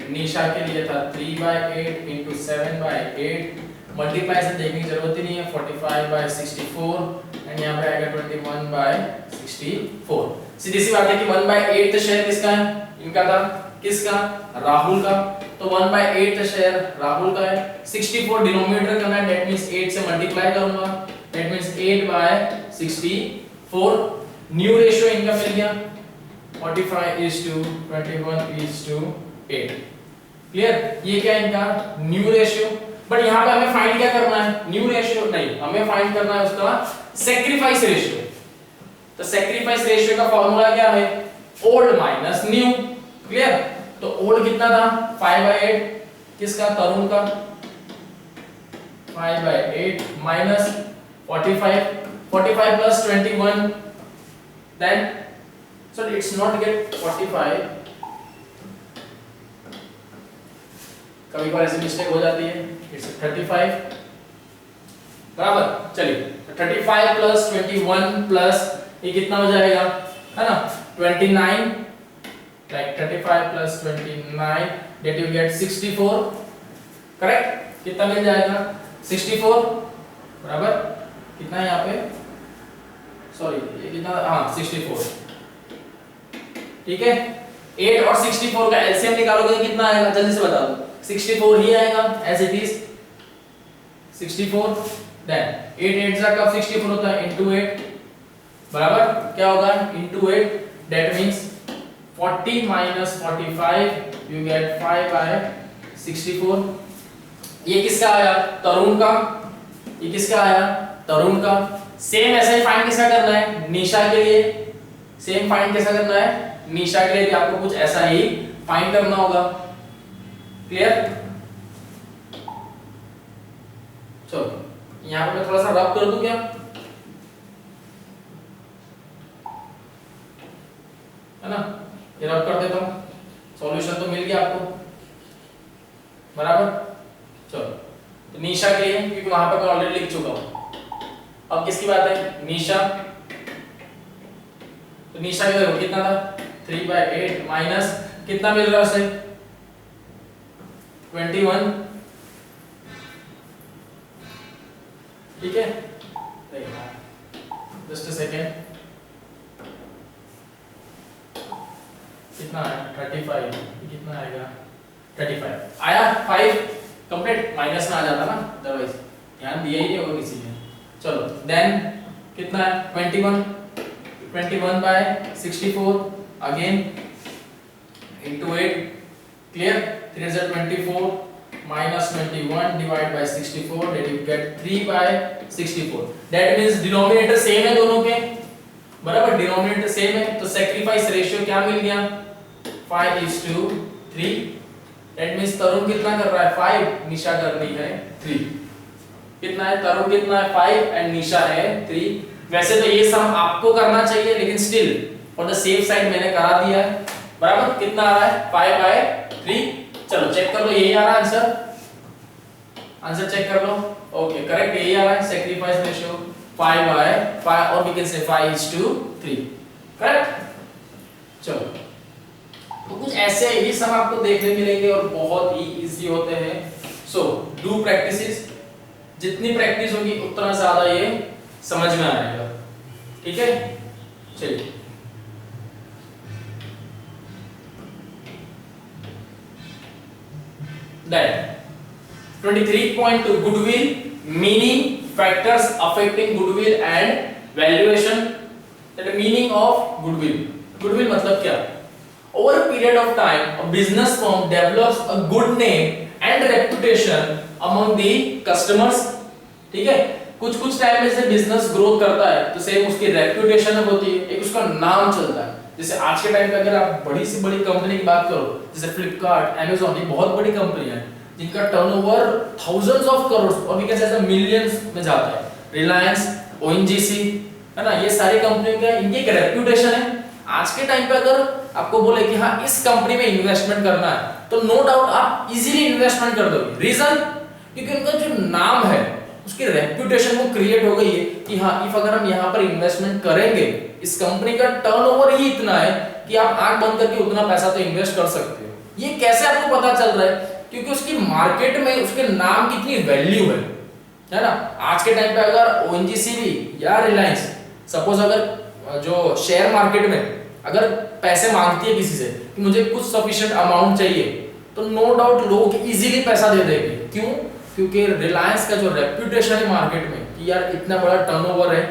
[SPEAKER 1] निशा के लिए था 3/8 into 7/8, मल्टीप्लाई से देखने की जरूरत ही नहीं है, 45/64 एंड यहाँ पे आएगा 21/64। सीधी सी बात है कि 1/8 शेयर किसका है, इनका था, किसका, राहुल का, तो 1/8 शेयर राहुल का है, 64 डिनोमिनेटर करना है, दैट मींस 8 से मल्टीप्लाई करूंगा, दैट मींस 8/64, न्यू रेशियो इनका मिल गया 45:21:8, क्लियर। ये क्या है इनका न्यू रेशियो, बट यहाँ पे हमें फाइंड क्या करना है, न्यू रेशियो नहीं, हमें फाइंड करना है उसका सैक्रिफाइस रेशियो। तो सैक्रिफाइस रेशियो का फॉर्मूला क्या है, ओल्ड माइनस न्यू, क्लियर। तो ओल्ड कितना था 5/8 किसका तरुण का 5/8 minus 45 plus 21 then so it's not get 45 कभी कभार ऐसी मिस्टेक हो जाती है इट्स 35 बराबर। चलिए 35 plus 21 plus ये कितना हो जाएगा है ना 29 like 35 plus 29 that you get 64 correct कितना मिल जाएगा 64 बराबर कितना है यहाँ पे सॉरी ये कितना हाँ 64 ठीक है 8 और 64 का एलसीएम निकालोगे तो कितना आएगा जल्दी से बता दो 64 ही आएगा एज इट इज 64 देन 8 8 का कब 64 होता है इनटू 8 बराबर क्या होगा into 8 that means 40 minus 45 you get 5/64 ये किसका आया तरुण का ये किसका आया तरुण का। सेम ऐसा ही फाइंड किसका करना है निशा के लिए सेम फाइंड कैसा करना है निशा के लिए भी आपको कुछ ऐसा ही फाइंड करना होगा क्लियर। चलो यहां पर मैं थोड़ा सा रब कर दूं क्या है ना ये रब कर देता हूं सॉल्यूशन तो मिल गया आपको बराबर। चलो तो निशा के लिए क्योंकि वहां पर मैं ऑलरेडी लिख चुका हूं अब किसकी बात है निशा तो निशा के देखो कितना था 3/8 माइनस कितना मिल रहा है उसे 21 ठीक है जस्ट अ सेकेंड कितना है 35 कितना आएगा 35 आया 5 कंप्लीट माइनस में आ जाता ना अदरवाइज ध्यान दिया ही नहीं होगा किसी ने। चलो देन कितना है 21/64 again into 8 clear 3 is 24 minus 21 divided by 64 that you get 3/64 that means denominator same है दोनों के बराबर डिनोमिनेटर सेम है तो सैक्रिफाइस रेशियो क्या मिल गया 5:3 दैट मींस तरुण कितना कर रहा है 5 निशा कर रही है 3 कितना है तरुण कितना है 5 एंड निशा है 3। वैसे तो ये सम आपको करना चाहिए लेकिन still for the safe side मैंने करा दिया है बराबर कितना आ रहा है 5/3 चलो चेक कर लो यही आ रहा है आंसर चेक कर लो ओके करेक्ट यही आ रहा है सैक्रिफाइस रेशियो 5/5 और वी कैन से 5:3 करेक्ट। चलो तो कुछ ऐसे ही सब आपको देखने मिलेंगे और बहुत ही इजी होते हैं सो डू प्रैक्टिसेस जितनी प्रैक्टिस होगी उतना ज्यादा ये समझ में आएगा ठीक है। चलिए then 23.2 goodwill meaning factors affecting goodwill and valuation that the meaning of goodwill मतलब क्या over a period of time a business firm develops a good name and reputation among the customers ठीक है कुछ टाइम में से business growth करता है तो सेम उसकी रेपुटेशन होती है एक उसका नाम चलता है। जैसे आज के टाइम पे अगर आप बड़ी से बड़ी कंपनी की बात करो जैसे फ्लिपकार्ट अमेज़न ये बहुत बड़ी कंपनियां हैं जिनका टर्नओवर थाउजेंड्स ऑफ करोड़ और भी कैसे मिलियंस में जाता है रिलायंस ओएनजीसी है ना ये सारी कंपनियों का इनकी एक रेपुटेशन है। आज के टाइम पे अगर आपको बोले कि हाँ इस कंपनी में इन्वेस्टमेंट करना है तो नो डाउट आप इजीली इन्वेस्टमेंट कर दोगे रीजन क्योंकि उनका जो नाम है उसकी रेपुटेशन वो क्रिएट हो गई है कि हाँ इफ अगर हम यहाँ पर इन्वेस्टमेंट करेंगे इस कंपनी का टर्नओवर ही इतना है कि आप आंख बंद करके उतना पैसा तो इन्वेस्ट कर सकते हो। ये कैसे आपको पता चल रहा है क्योंकि उसकी मार्केट में उसके नाम की इतनी वैल्यू है ना। आज के टाइम पे अगर ओएनजीसी भी या रिलायंस सपोज अगर जो शेयर मार्केट में अगर पैसे मांगती है किसी से कि मुझे कुछ सफिशिएंट अमाउंट चाहिए तो नो डाउट लोग इजीली पैसा दे देंगे। क्यों क्योंकि रिलायंस का जो रेपुटेशन है मार्केट में कि यार इतना बड़ा टर्नओवर है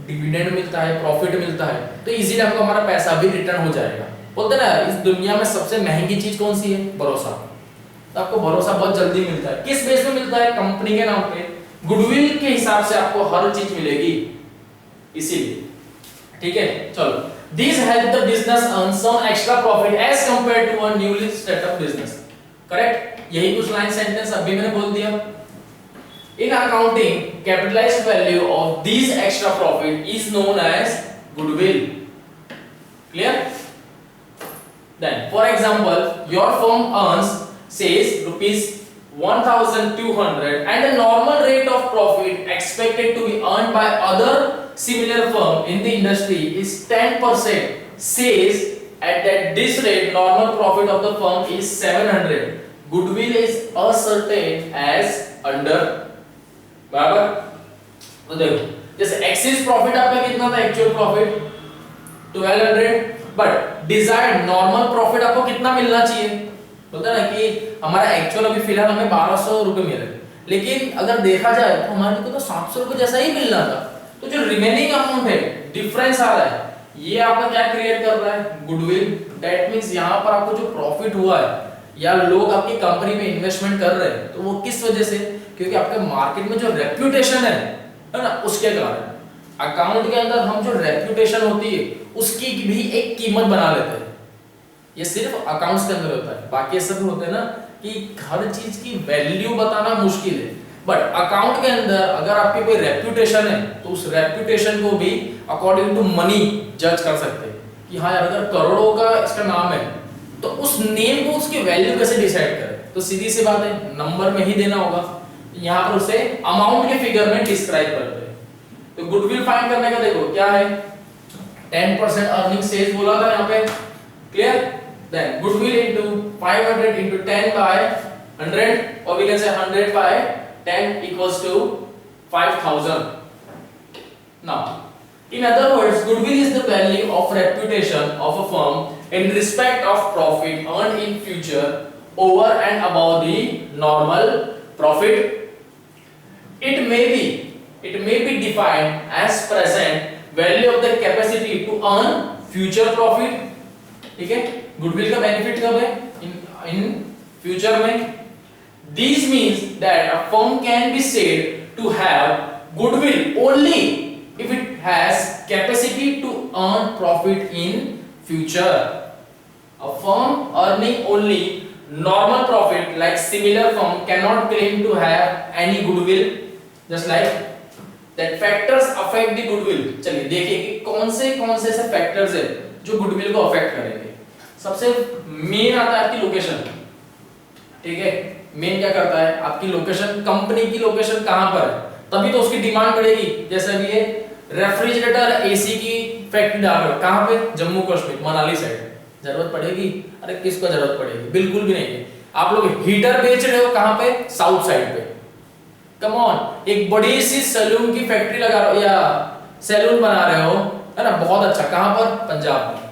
[SPEAKER 1] डिविडेंड मिलता है प्रॉफिट मिलता है तो इजीली आपको हमारा पैसा भी रिटर्न हो जाएगा। बोलते ना इस दुनिया में सबसे महंगी चीज कौन सी है भरोसा। तो आपको भरोसा बहुत जल्दी मिलता है किस बेस पे मिलता है कंपनी के नाम पे गुडविल के हिसाब से आपको हर चीज मिलेगी इसीलिए ठीक है। चलो These help the business earn some extra profit as compared to a newly set up business. Correct? यही कुछ लाइन सेंटेंस अभी मैंने बोल दिया. In accounting, capitalized value of these extra profit is known as goodwill. Clear? Then, for example, your firm earns says rupees 1,200 and the normal rate of profit expected to be earned by other similar firm in the industry is 10%. Says at that this rate normal profit of the firm is 700. Goodwill is ascertained as under. बराबर? तो देखो जैसे axis profit आपका कितना था actual profit 1200 but desired normal profit आपको कितना मिलना चाहिए बोलते हैं ना कि हमारा एक्चुअल अभी फिलहाल हमें 1200 रुपए मिल रहे लेकिन अगर देखा जाए तो हमारे को तो 700 रुपए जैसा ही मिलना था तो जो रिमेनिंग अमाउंट है डिफरेंस आ रहा है ये आपका क्या क्रिएट कर रहा है गुडविल दैट मींस यहां पर आपको जो प्रॉफिट हुआ है या लोग आपकी कंपनी में इन्वेस्टमेंट कर रहे हैं तो वो किस वजह से क्योंकि आपके मार्केट में जो रेप्यूटेशन है ना उसके कारण अकाउंट के अंदर हम जो रेप्यूटेशन होती है उसकी भी एक कीमत बना लेते हैं ये सिर्फ अकाउंट्स के अंदर होता है बाकी सब होते हैं ना कि हर चीज की वैल्यू बताना मुश्किल है बट अकाउंट के अंदर अगर आपकी कोई रेप्यूटेशन है तो उस रेप्यूटेशन को भी अकॉर्डिंग टू मनी जज कर सकते हैं कि हाँ यार अगर करोड़ों का इसका नाम है तो उस नेम को उसकी वैल्यू कैसे डिसाइड करें तो सीधी सी बात है नंबर में ही देना होगा यहाँ पर उसे अमाउंट के फिगर में डिस्क्राइब करते हैं तो गुडविल फाइंड करने का देखो क्या है 10% अर्निंग सेल्स बोला था यहाँ पे clear then goodwill into 500 into 10 by 100 और we can say 100 by 10 equals to 5000 now in other words goodwill is the value of reputation of a firm in respect of profit earned in future over and above the normal profit it may be defined as present value of the capacity to earn future profit ठीक है goodwill का benefit कब है in future में this means that a firm can be said to have goodwill only if it has capacity to earn profit in future a firm earning only normal profit like similar firm cannot claim to have any goodwill just like that factors affect the goodwill चलिए देखिए कि कौन से ऐसे factors है जो goodwill को affect करेंगे सबसे मेन आता है आपकी लोकेशन ठीक है मेन क्या करता है आपकी लोकेशन कंपनी की लोकेशन कहां पर है तभी तो उसकी डिमांड बढ़ेगी जैसे अभी ये रेफ्रिजरेटर एसी की फैक्ट्री डाल रहे हो कहां पे जम्मू कश्मीर मनाली साइड जरूरत पड़ेगी अरे किसको जरूरत पड़ेगी बिल्कुल भी नहीं आप लोग हीटर बेच रहे हो कहां पे साउथ साइड पे कम ऑन एक बड़ी सी सैलून की फैक्ट्री लगा रहे हो या सैलून बना रहे हो है ना बहुत अच्छा कहां पर पंजाब में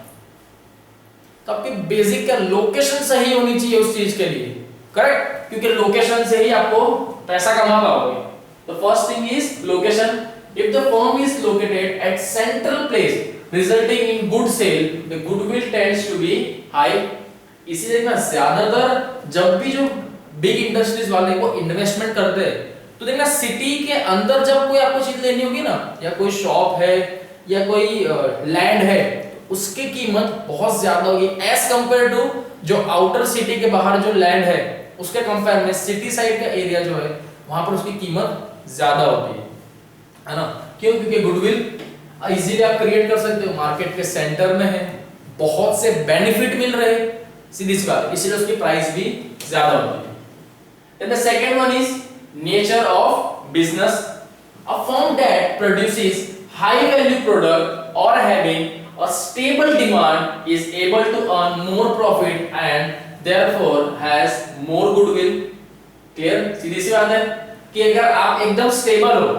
[SPEAKER 1] तो आपकी बेसिक का लोकेशन सही होनी चाहिए उस चीज के लिए करेक्ट क्योंकि लोकेशन से ही आपको पैसा कमा पाओगे तो first thing is location if the firm is located at central place resulting in good sale the goodwill tends to be high इसीलिए ना ज्यादातर जब भी जो बिग इंडस्ट्रीज वाले वो इन्वेस्टमेंट करते हैं तो देखना सिटी के अंदर जब कोई आपको चीज लेनी होगी ना या कोई शॉप है या कोई लैंड है तो उसकी कीमत बहुत ज्यादा होगी एज कंपेयर टू जो आउटर सिटी के बाहर जो लैंड है उसके कंपेयर में सिटी साइड का एरिया जो है वहां पर उसकी कीमत ज्यादा होती है ना क्यों क्योंकि गुडविल इजीली आप क्रिएट कर सकते हो मार्केट के सेंटर में है बहुत से बेनिफिट मिल रहे हैं सीधी सी बात इसलिए उसकी प्राइस भी ज्यादा होती है then the second one is nature of business a firm that produces high value product और having a stable demand is able to earn more profit and therefore has more goodwill clear सीधी सी बात है कि अगर आप एकदम stable हो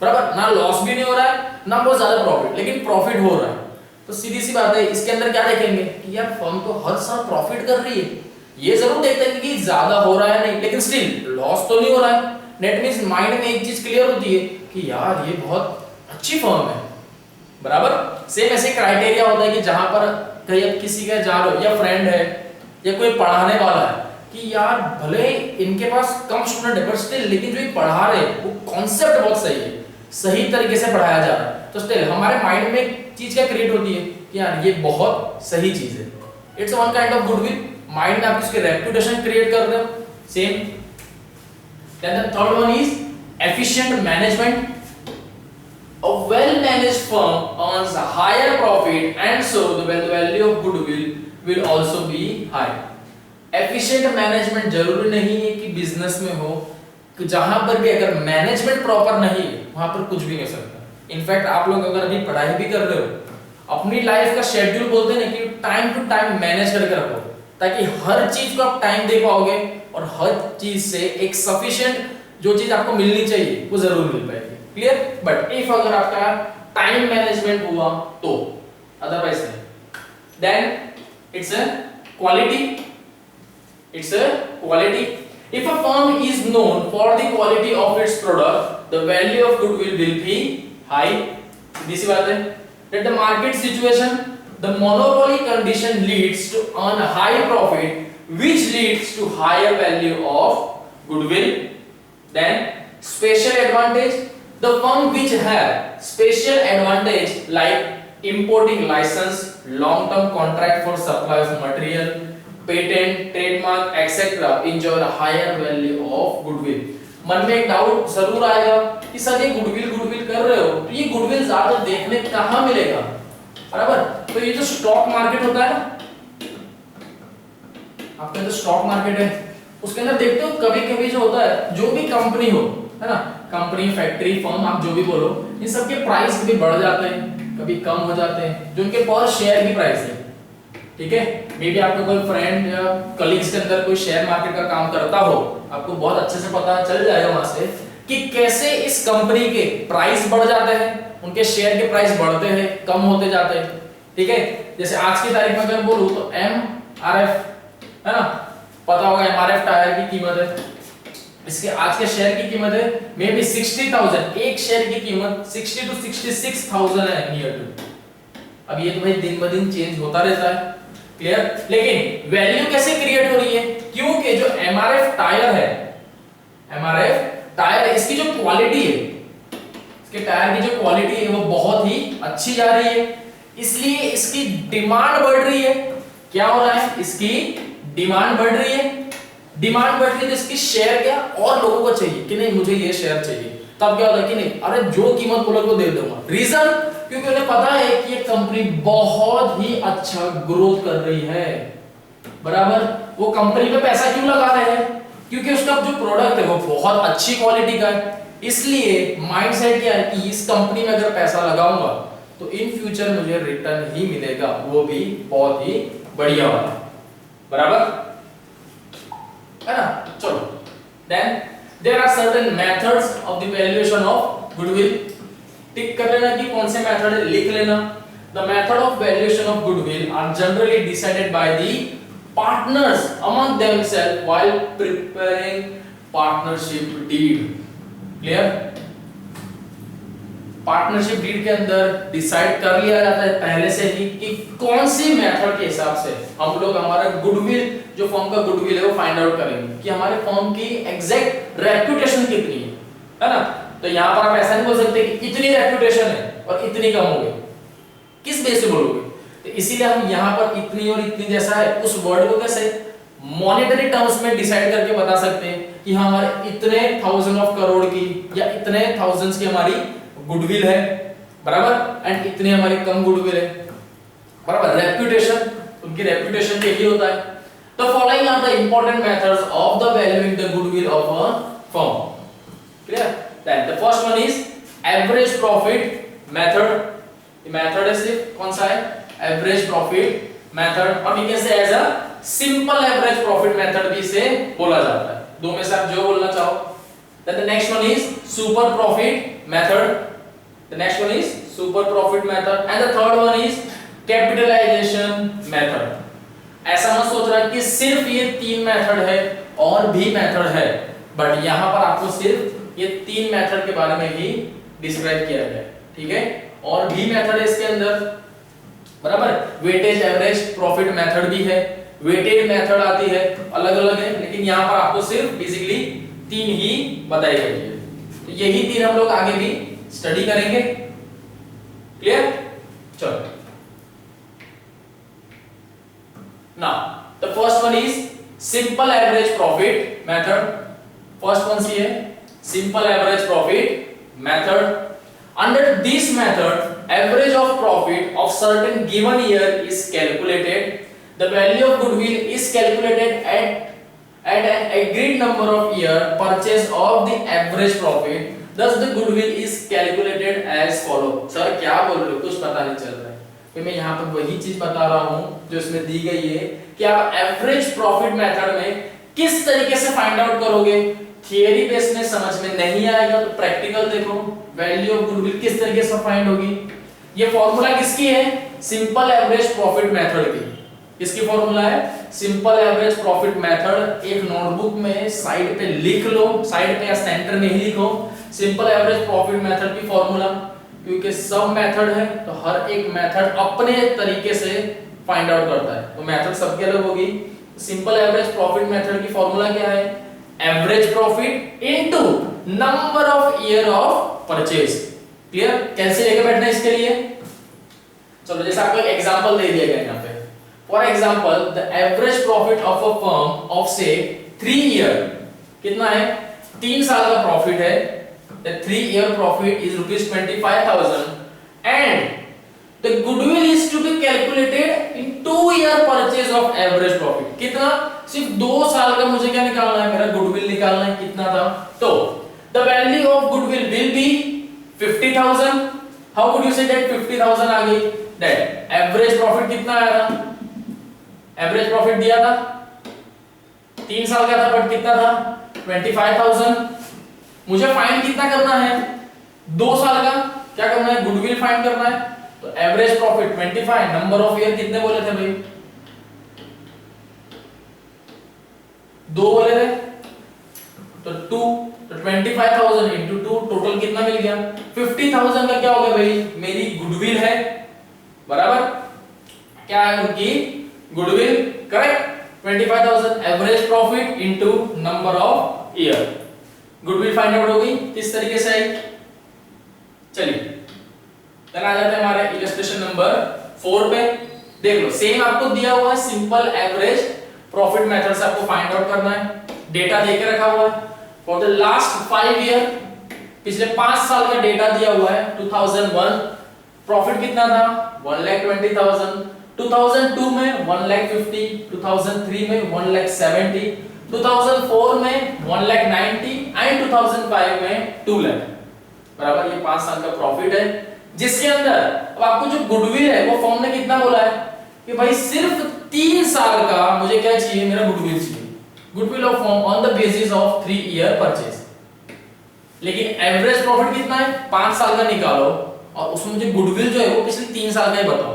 [SPEAKER 1] बराबर ना लॉस भी नहीं हो रहा है ना बहुत ज्यादा प्रॉफिट लेकिन प्रॉफिट हो रहा है तो सीधी सी बात है इसके अंदर क्या देखेंगे कि यार फर्म तो हर साल प्रॉफिट कर रही है ये जरूर देखते हैं कि ज्यादा हो रहा है नहीं लेकिन स्टिल लॉस तो नहीं हो रहा है नेट मींस माइंड में एक चीज क्लियर होती है कि यार ये बहुत अच्छी फर्म है बराबर सेम ऐसे क्राइटेरिया होता है कि जहां पर कहीं आप किसी का जा रहे हो या फ्रेंड है या कोई पढ़ाने वाला है कि यार भले इनके पास कम स्टूडेंट है पर स्टिल लेकिन जो ये पढ़ा रहे हैं वो कॉन्सेप्ट बहुत सही है सही तरीके से पढ़ाया जा रहा है तो स्टिल हमारे माइंड में एक चीज क्या क्रिएट होती है कि यार ये बहुत सही चीज है। It's one kind of goodwill, mind में आप उसके रेपुटेशन क्रिएट कर रहे हो। Same. Then the third one is efficient management. A well managed firm earns a higher profit and so the value of goodwill will also be high. Efficient management जरूरी नहीं है कि बिजनेस में हो, कि जहां पर भी अगर मैनेजमेंट प्रॉपर नहीं है वहां पर कुछ भी नहीं हो सकता। इनफैक्ट आप लोग अगर अभी पढ़ाई भी कर रहे हो, अपनी लाइफ का शेड्यूल बोलते हैं ना कि टाइम टू टाइम मैनेज करके रखो, ताकि हर चीज को आप टाइम दे पाओगे और हर चीज से एक सफिशिएंट जो चीज आपको मिलनी चाहिए वो जरूर मिल पाएगी। क्लियर? बट इफ अगर आपका टाइम मैनेजमेंट हुआ तो, अदरवाइज नहीं। Then it's a quality. It's a quality. If a firm is known for the quality of its product, the value of goodwill will be high. सीधी सी बात है। That the market situation, the monopoly condition leads to earn a high profit, which leads to higher value of goodwill. Then special advantage, the firm which have special advantage like importing license, long-term contract for supply of material, patent, trademark, etc. enjoy a higher value of goodwill. मन में एक doubt जरूर आएगा कि sir ये goodwill कर रहे हो तो ये गुडविल ज्यादा देखने कहाँ मिलेगा, बराबर? तो ये जो स्टॉक मार्केट होता है ना, आपका जो स्टॉक मार्केट है उसके अंदर देखते हो कभी-कभी जो होता है, जो भी कंपनी हो, है ना, कंपनी, फैक्ट्री, फर्म, आप जो भी बोलो, इन सब के प्राइस कभी बढ़ जाते हैं, कभी कम हो जाते हैं, जो उनके पर शेयर की प्राइस है। ठीक है? मे बी आपका कोई फ्रेंड या कलीग्स के अंदर कोई शेयर मार्केट का काम करता हो, आपको बहुत अच्छे से पता चल जाएगा वहां से कि कैसे इस कंपनी के प्राइस बढ़ जाते हैं, उनके शेयर के प्राइस बढ़ते हैं, कम होते जाते हैं। ठीक है? जैसे आज की तारीख में अगर बोलूं तो MRF, है ना, पता होगा MRF टायर की कीमत है, इसके आज के शेयर की कीमत है मे बी 60,000, एक शेयर की कीमत 60 to 66,000 है नियर टू। अब ये तो भाई दिन ब दिन चेंज होता रहता है। क्लियर? लेकिन वैल्यू कैसे क्रिएट हो रही है? क्योंकि जो MRF टायर है, MRF टायर, इसकी जो क्वालिटी है, इसके टायर की जो क्वालिटी है वो बहुत ही अच्छी जा रही है, इसलिए इसकी डिमांड बढ़ रही है। क्या हो रहा है? इसकी डिमांड बढ़ रही है। डिमांड बढ़ रही है तो इसकी शेयर क्या और लोगों को चाहिए कि नहीं मुझे ये शेयर चाहिए, तब क्या होता है कि नहीं, अरे जो कीमत बोलोगे वो दे दूंगा। रीजन? क्योंकि उन्हें पता है कि ये कंपनी बहुत ही अच्छा ग्रोथ कर रही है, बराबर? वो कंपनी पे पैसा क्यों लगा रहे हैं? क्योंकि उसका जो प्रोडक्ट है वो बहुत अच्छी क्वालिटी का है, इसलिए माइंडसेट क्या है कि इस कंपनी में अगर पैसा लगाऊंगा तो इन फ्यूचर मुझे रिटर्न ही मिलेगा, वो भी बहुत ही बढ़िया वाला, बराबर? है ना? चलो, then there are certain methods of the valuation of goodwill. Tick कर लेना कि कौन से मेथड है, लिख लेना। The method of valuation of goodwill are generally decided by the partners among themselves while preparing partnership deed. Clear? Partnership deed के अंदर डिसाइड कर लिया जाता है पहले से ही कि कौन सी मेथड के हिसाब से हम लोग हमारा गुडविल, जो फर्म का गुडविल है वो फाइंड आउट करेंगे कि हमारे फर्म की एग्जैक्ट रेपुटेशन कितनी है ना? तो यहाँ पर आप ऐसा नहीं बोल सकते कि इतनी रेपुटेशन है और इतनी कम हो गई, किस बेस पे बोलोगे? तो इसीलिए हम यहाँ पर इतनी और इतनी जैसा है उस वर्ड को कैसे मॉनेटरी टर्म्स में डिसाइड करके बता सकते हैं कि हमारे इतने थाउजेंड ऑफ करोड़ की या इतने थाउजेंड्स की हमारी गुडविल है, बराबर? एंड इतने हमारी कम गुडविल है, बराबर? रेपुटेशन, उनकी रेपुटेशन पे यही होता है। तो following are the important methods of the valuing the goodwill of a firm. Clear? Then the first one is average profit method. Method है सिर्फ कौन सा है? एवरेज प्रॉफिट मेथड, और we can say as a simple average profit method भी इसे बोला जाता है। दो में से आप जो बोलना चाहो। Then the next one is super profit method. The next one is super profit method and the third one is capitalization method. ऐसा मत सोच रहा कि सिर्फ ये तीन मेथड है, और भी मेथड है, बट यहाँ पर आपको सिर्फ ये तीन मेथड के बारे में ही डिस्क्राइब किया गया है। ठीक है? और भी मेथड है इसके अंदर, बराबर? वेटेज एवरेज प्रॉफिट मेथड भी है, वेटेड मेथड आती है, अलग अलग है, लेकिन यहाँ पर आपको सिर्फ बेसिकली तीन ही बताई गई है। तो यही तीन हम लोग आगे भी स्टडी करेंगे। क्लियर? चलो, Now the first one is simple average profit method. First one सी है simple average profit method. Under this method, average of profit of certain given year is calculated. The value of goodwill is calculated at an agreed number of year purchase of the average profit. Thus the goodwill is calculated as follow. Sir क्या बोल रहे हो, कुछ पता नहीं चल रहा है। फिर मैं यहाँ पर वही चीज बता रहा हूँ जो इसमें दी गई है कि आप एवरेज प्रॉफिट मेथड में किस तरीके से फाइंड आउट करोगे। थियरी बेस में समझ में नहीं आएगा तो प्रैक्टिकल देखो, वैल्यू ऑफ गुडविल किस तरीके से फाइंड होगी। ये फॉर्मूला किसकी है, सिंपल एवरेज प्रॉफिट मेथड की। किसकी फॉर्मूला है, सिंपल एवरेज प्रॉफिट मेथड। एक नोटबुक में साइड पे लिख लो, साइड पे या सेंटर में ही लिखो सिंपल एवरेज प्रॉफिट मेथड की फॉर्मूला, क्योंकि सब मेथड है तो हर एक मेथड अपने तरीके से फाइंड आउट करता है, तो मेथड सबके अलग होगी। सिंपल एवरेज प्रॉफिट मेथड की फॉर्मूला क्या है, average profit into number of year of purchase. Clear, कैसे लेके बैठना है इसके लिए। चलो जैसे आपको एक एग्जांपल दे दिया गया यहाँ पे, for example the average profit of a firm of से 3 ईयर, कितना है 3 साल का प्रॉफिट है। The 3-year profit is ₹25,000 and the goodwill is to be calculated in 2-year purchase of average profit. कितना, सिर्फ 2 साल का मुझे क्या निकालना है, मेरा गुडविल निकालना है, कितना था। तो the value of goodwill will be 50,000. How could you say that 50,000 आ गई, that average profit कितना आया था, average profit दिया था 3 साल का था, बट कितना था 25,000। मुझे फाइंड कितना करना है, 2 साल का, क्या करना है, गुडविल फाइंड करना है। तो average profit 25, number of year कितने बोले थे भाई, 2 बोले थे, तो 2, तो 25,000 into 2, टोटल कितना मिल गया 50,000 का। क्या हो गया भाई, मेरी गुडविल है, बराबर क्या है उनकी goodwill, correct. 25,000 average profit into number of year, goodwill find out हो गई। किस तरीके से आई, चलिए देन आ जाते हैं हमारे इलस्ट्रेशन नंबर 4 पे। देख लो, सेम आपको दिया हुआ है, सिंपल एवरेज प्रॉफिट मेथड से आपको फाइंड आउट करना है। डेटा देके रखा हुआ है फॉर द लास्ट 5 ईयर, पिछले 5 साल का डेटा दिया हुआ है। 2001 प्रॉफिट कितना था 1,20,000, 2002 में 1,50,000, 2003 में 1,70,000, 2004 में 1,90,000 एंड 2005 में 2 लाख, बराबर। ये 5 साल का प्रॉफिट है, जिसके अंदर अब आपको जो गुडविल है वो फॉर्म ने कितना बोला है कि भाई सिर्फ 3 साल का मुझे क्या चाहिए, मेरा गुडविल चाहिए, goodwill of form on the basis of 3 year purchase. लेकिन एवरेज प्रॉफिट कितना है 5 साल का निकालो, और उसमें मुझे गुडविल जो है वो पिछले 3 साल का ही बताओ।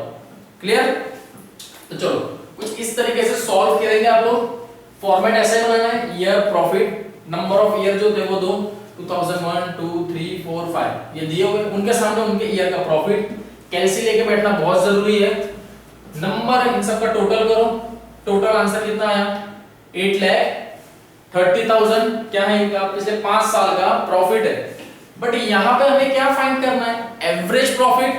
[SPEAKER 1] क्लियर, तो चलो कुछ इस तरीके से सॉल्व करेंगे आप लोग। फॉर्मेट ऐसे बनाना है, year profit, number of year जो थे वो 2, 2001, 2, 3, 4, 5 ये दिए हुए, उनके सामने उनके ईयर का प्रॉफिट कैलसी लेके बैठना बहुत जरूरी है। नंबर इन सब का टोटल करो, टोटल आंसर कितना आया 8,30,000, क्या है इनका पिछले 5 साल का प्रॉफिट है। बट यहाँ पे हमें क्या फाइंड करना है, एवरेज प्रॉफिट।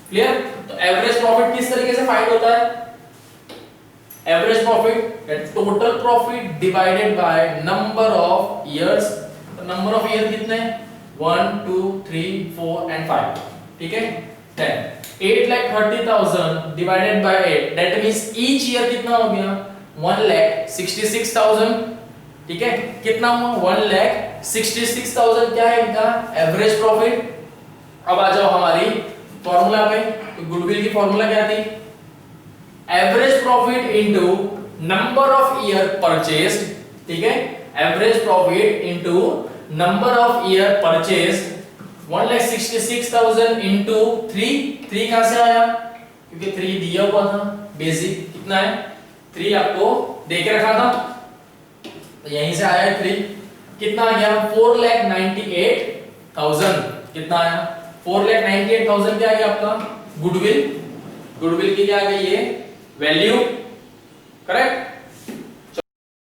[SPEAKER 1] क्लियर, तो एवरेज प्रॉफिट किस तरीके से फाइंड होता है, average profit total profit divided by number of years. तो नंबर ऑफ ईयर कितने 1, 2, 3, 4 एंड 5, ठीक है। 8,30,000 divided by 8, that means each year कितना हो गया 1,66,000, ठीक है। कितना हुआ 1,66,000, क्या है इनका एवरेज प्रॉफिट। अब आ जाओ हमारी फॉर्मूला पे, तो गुडविल की फॉर्मूला क्या थी, average profit into number of year purchased, ठीक है। Average profit into number of year purchased, 1,66,000 into 3 कहां से आया, क्योंकि 3 दिया हुआ था बेसिक, कितना है 3 आपको देके रखा था, तो यहीं से आया 3। कितना आ गया 4,98,000, कितना आया 4,98,000, क्या आ गया आपका गुडविल। गुडविल की क्या आ गई ये वैल्यू, करेक्ट।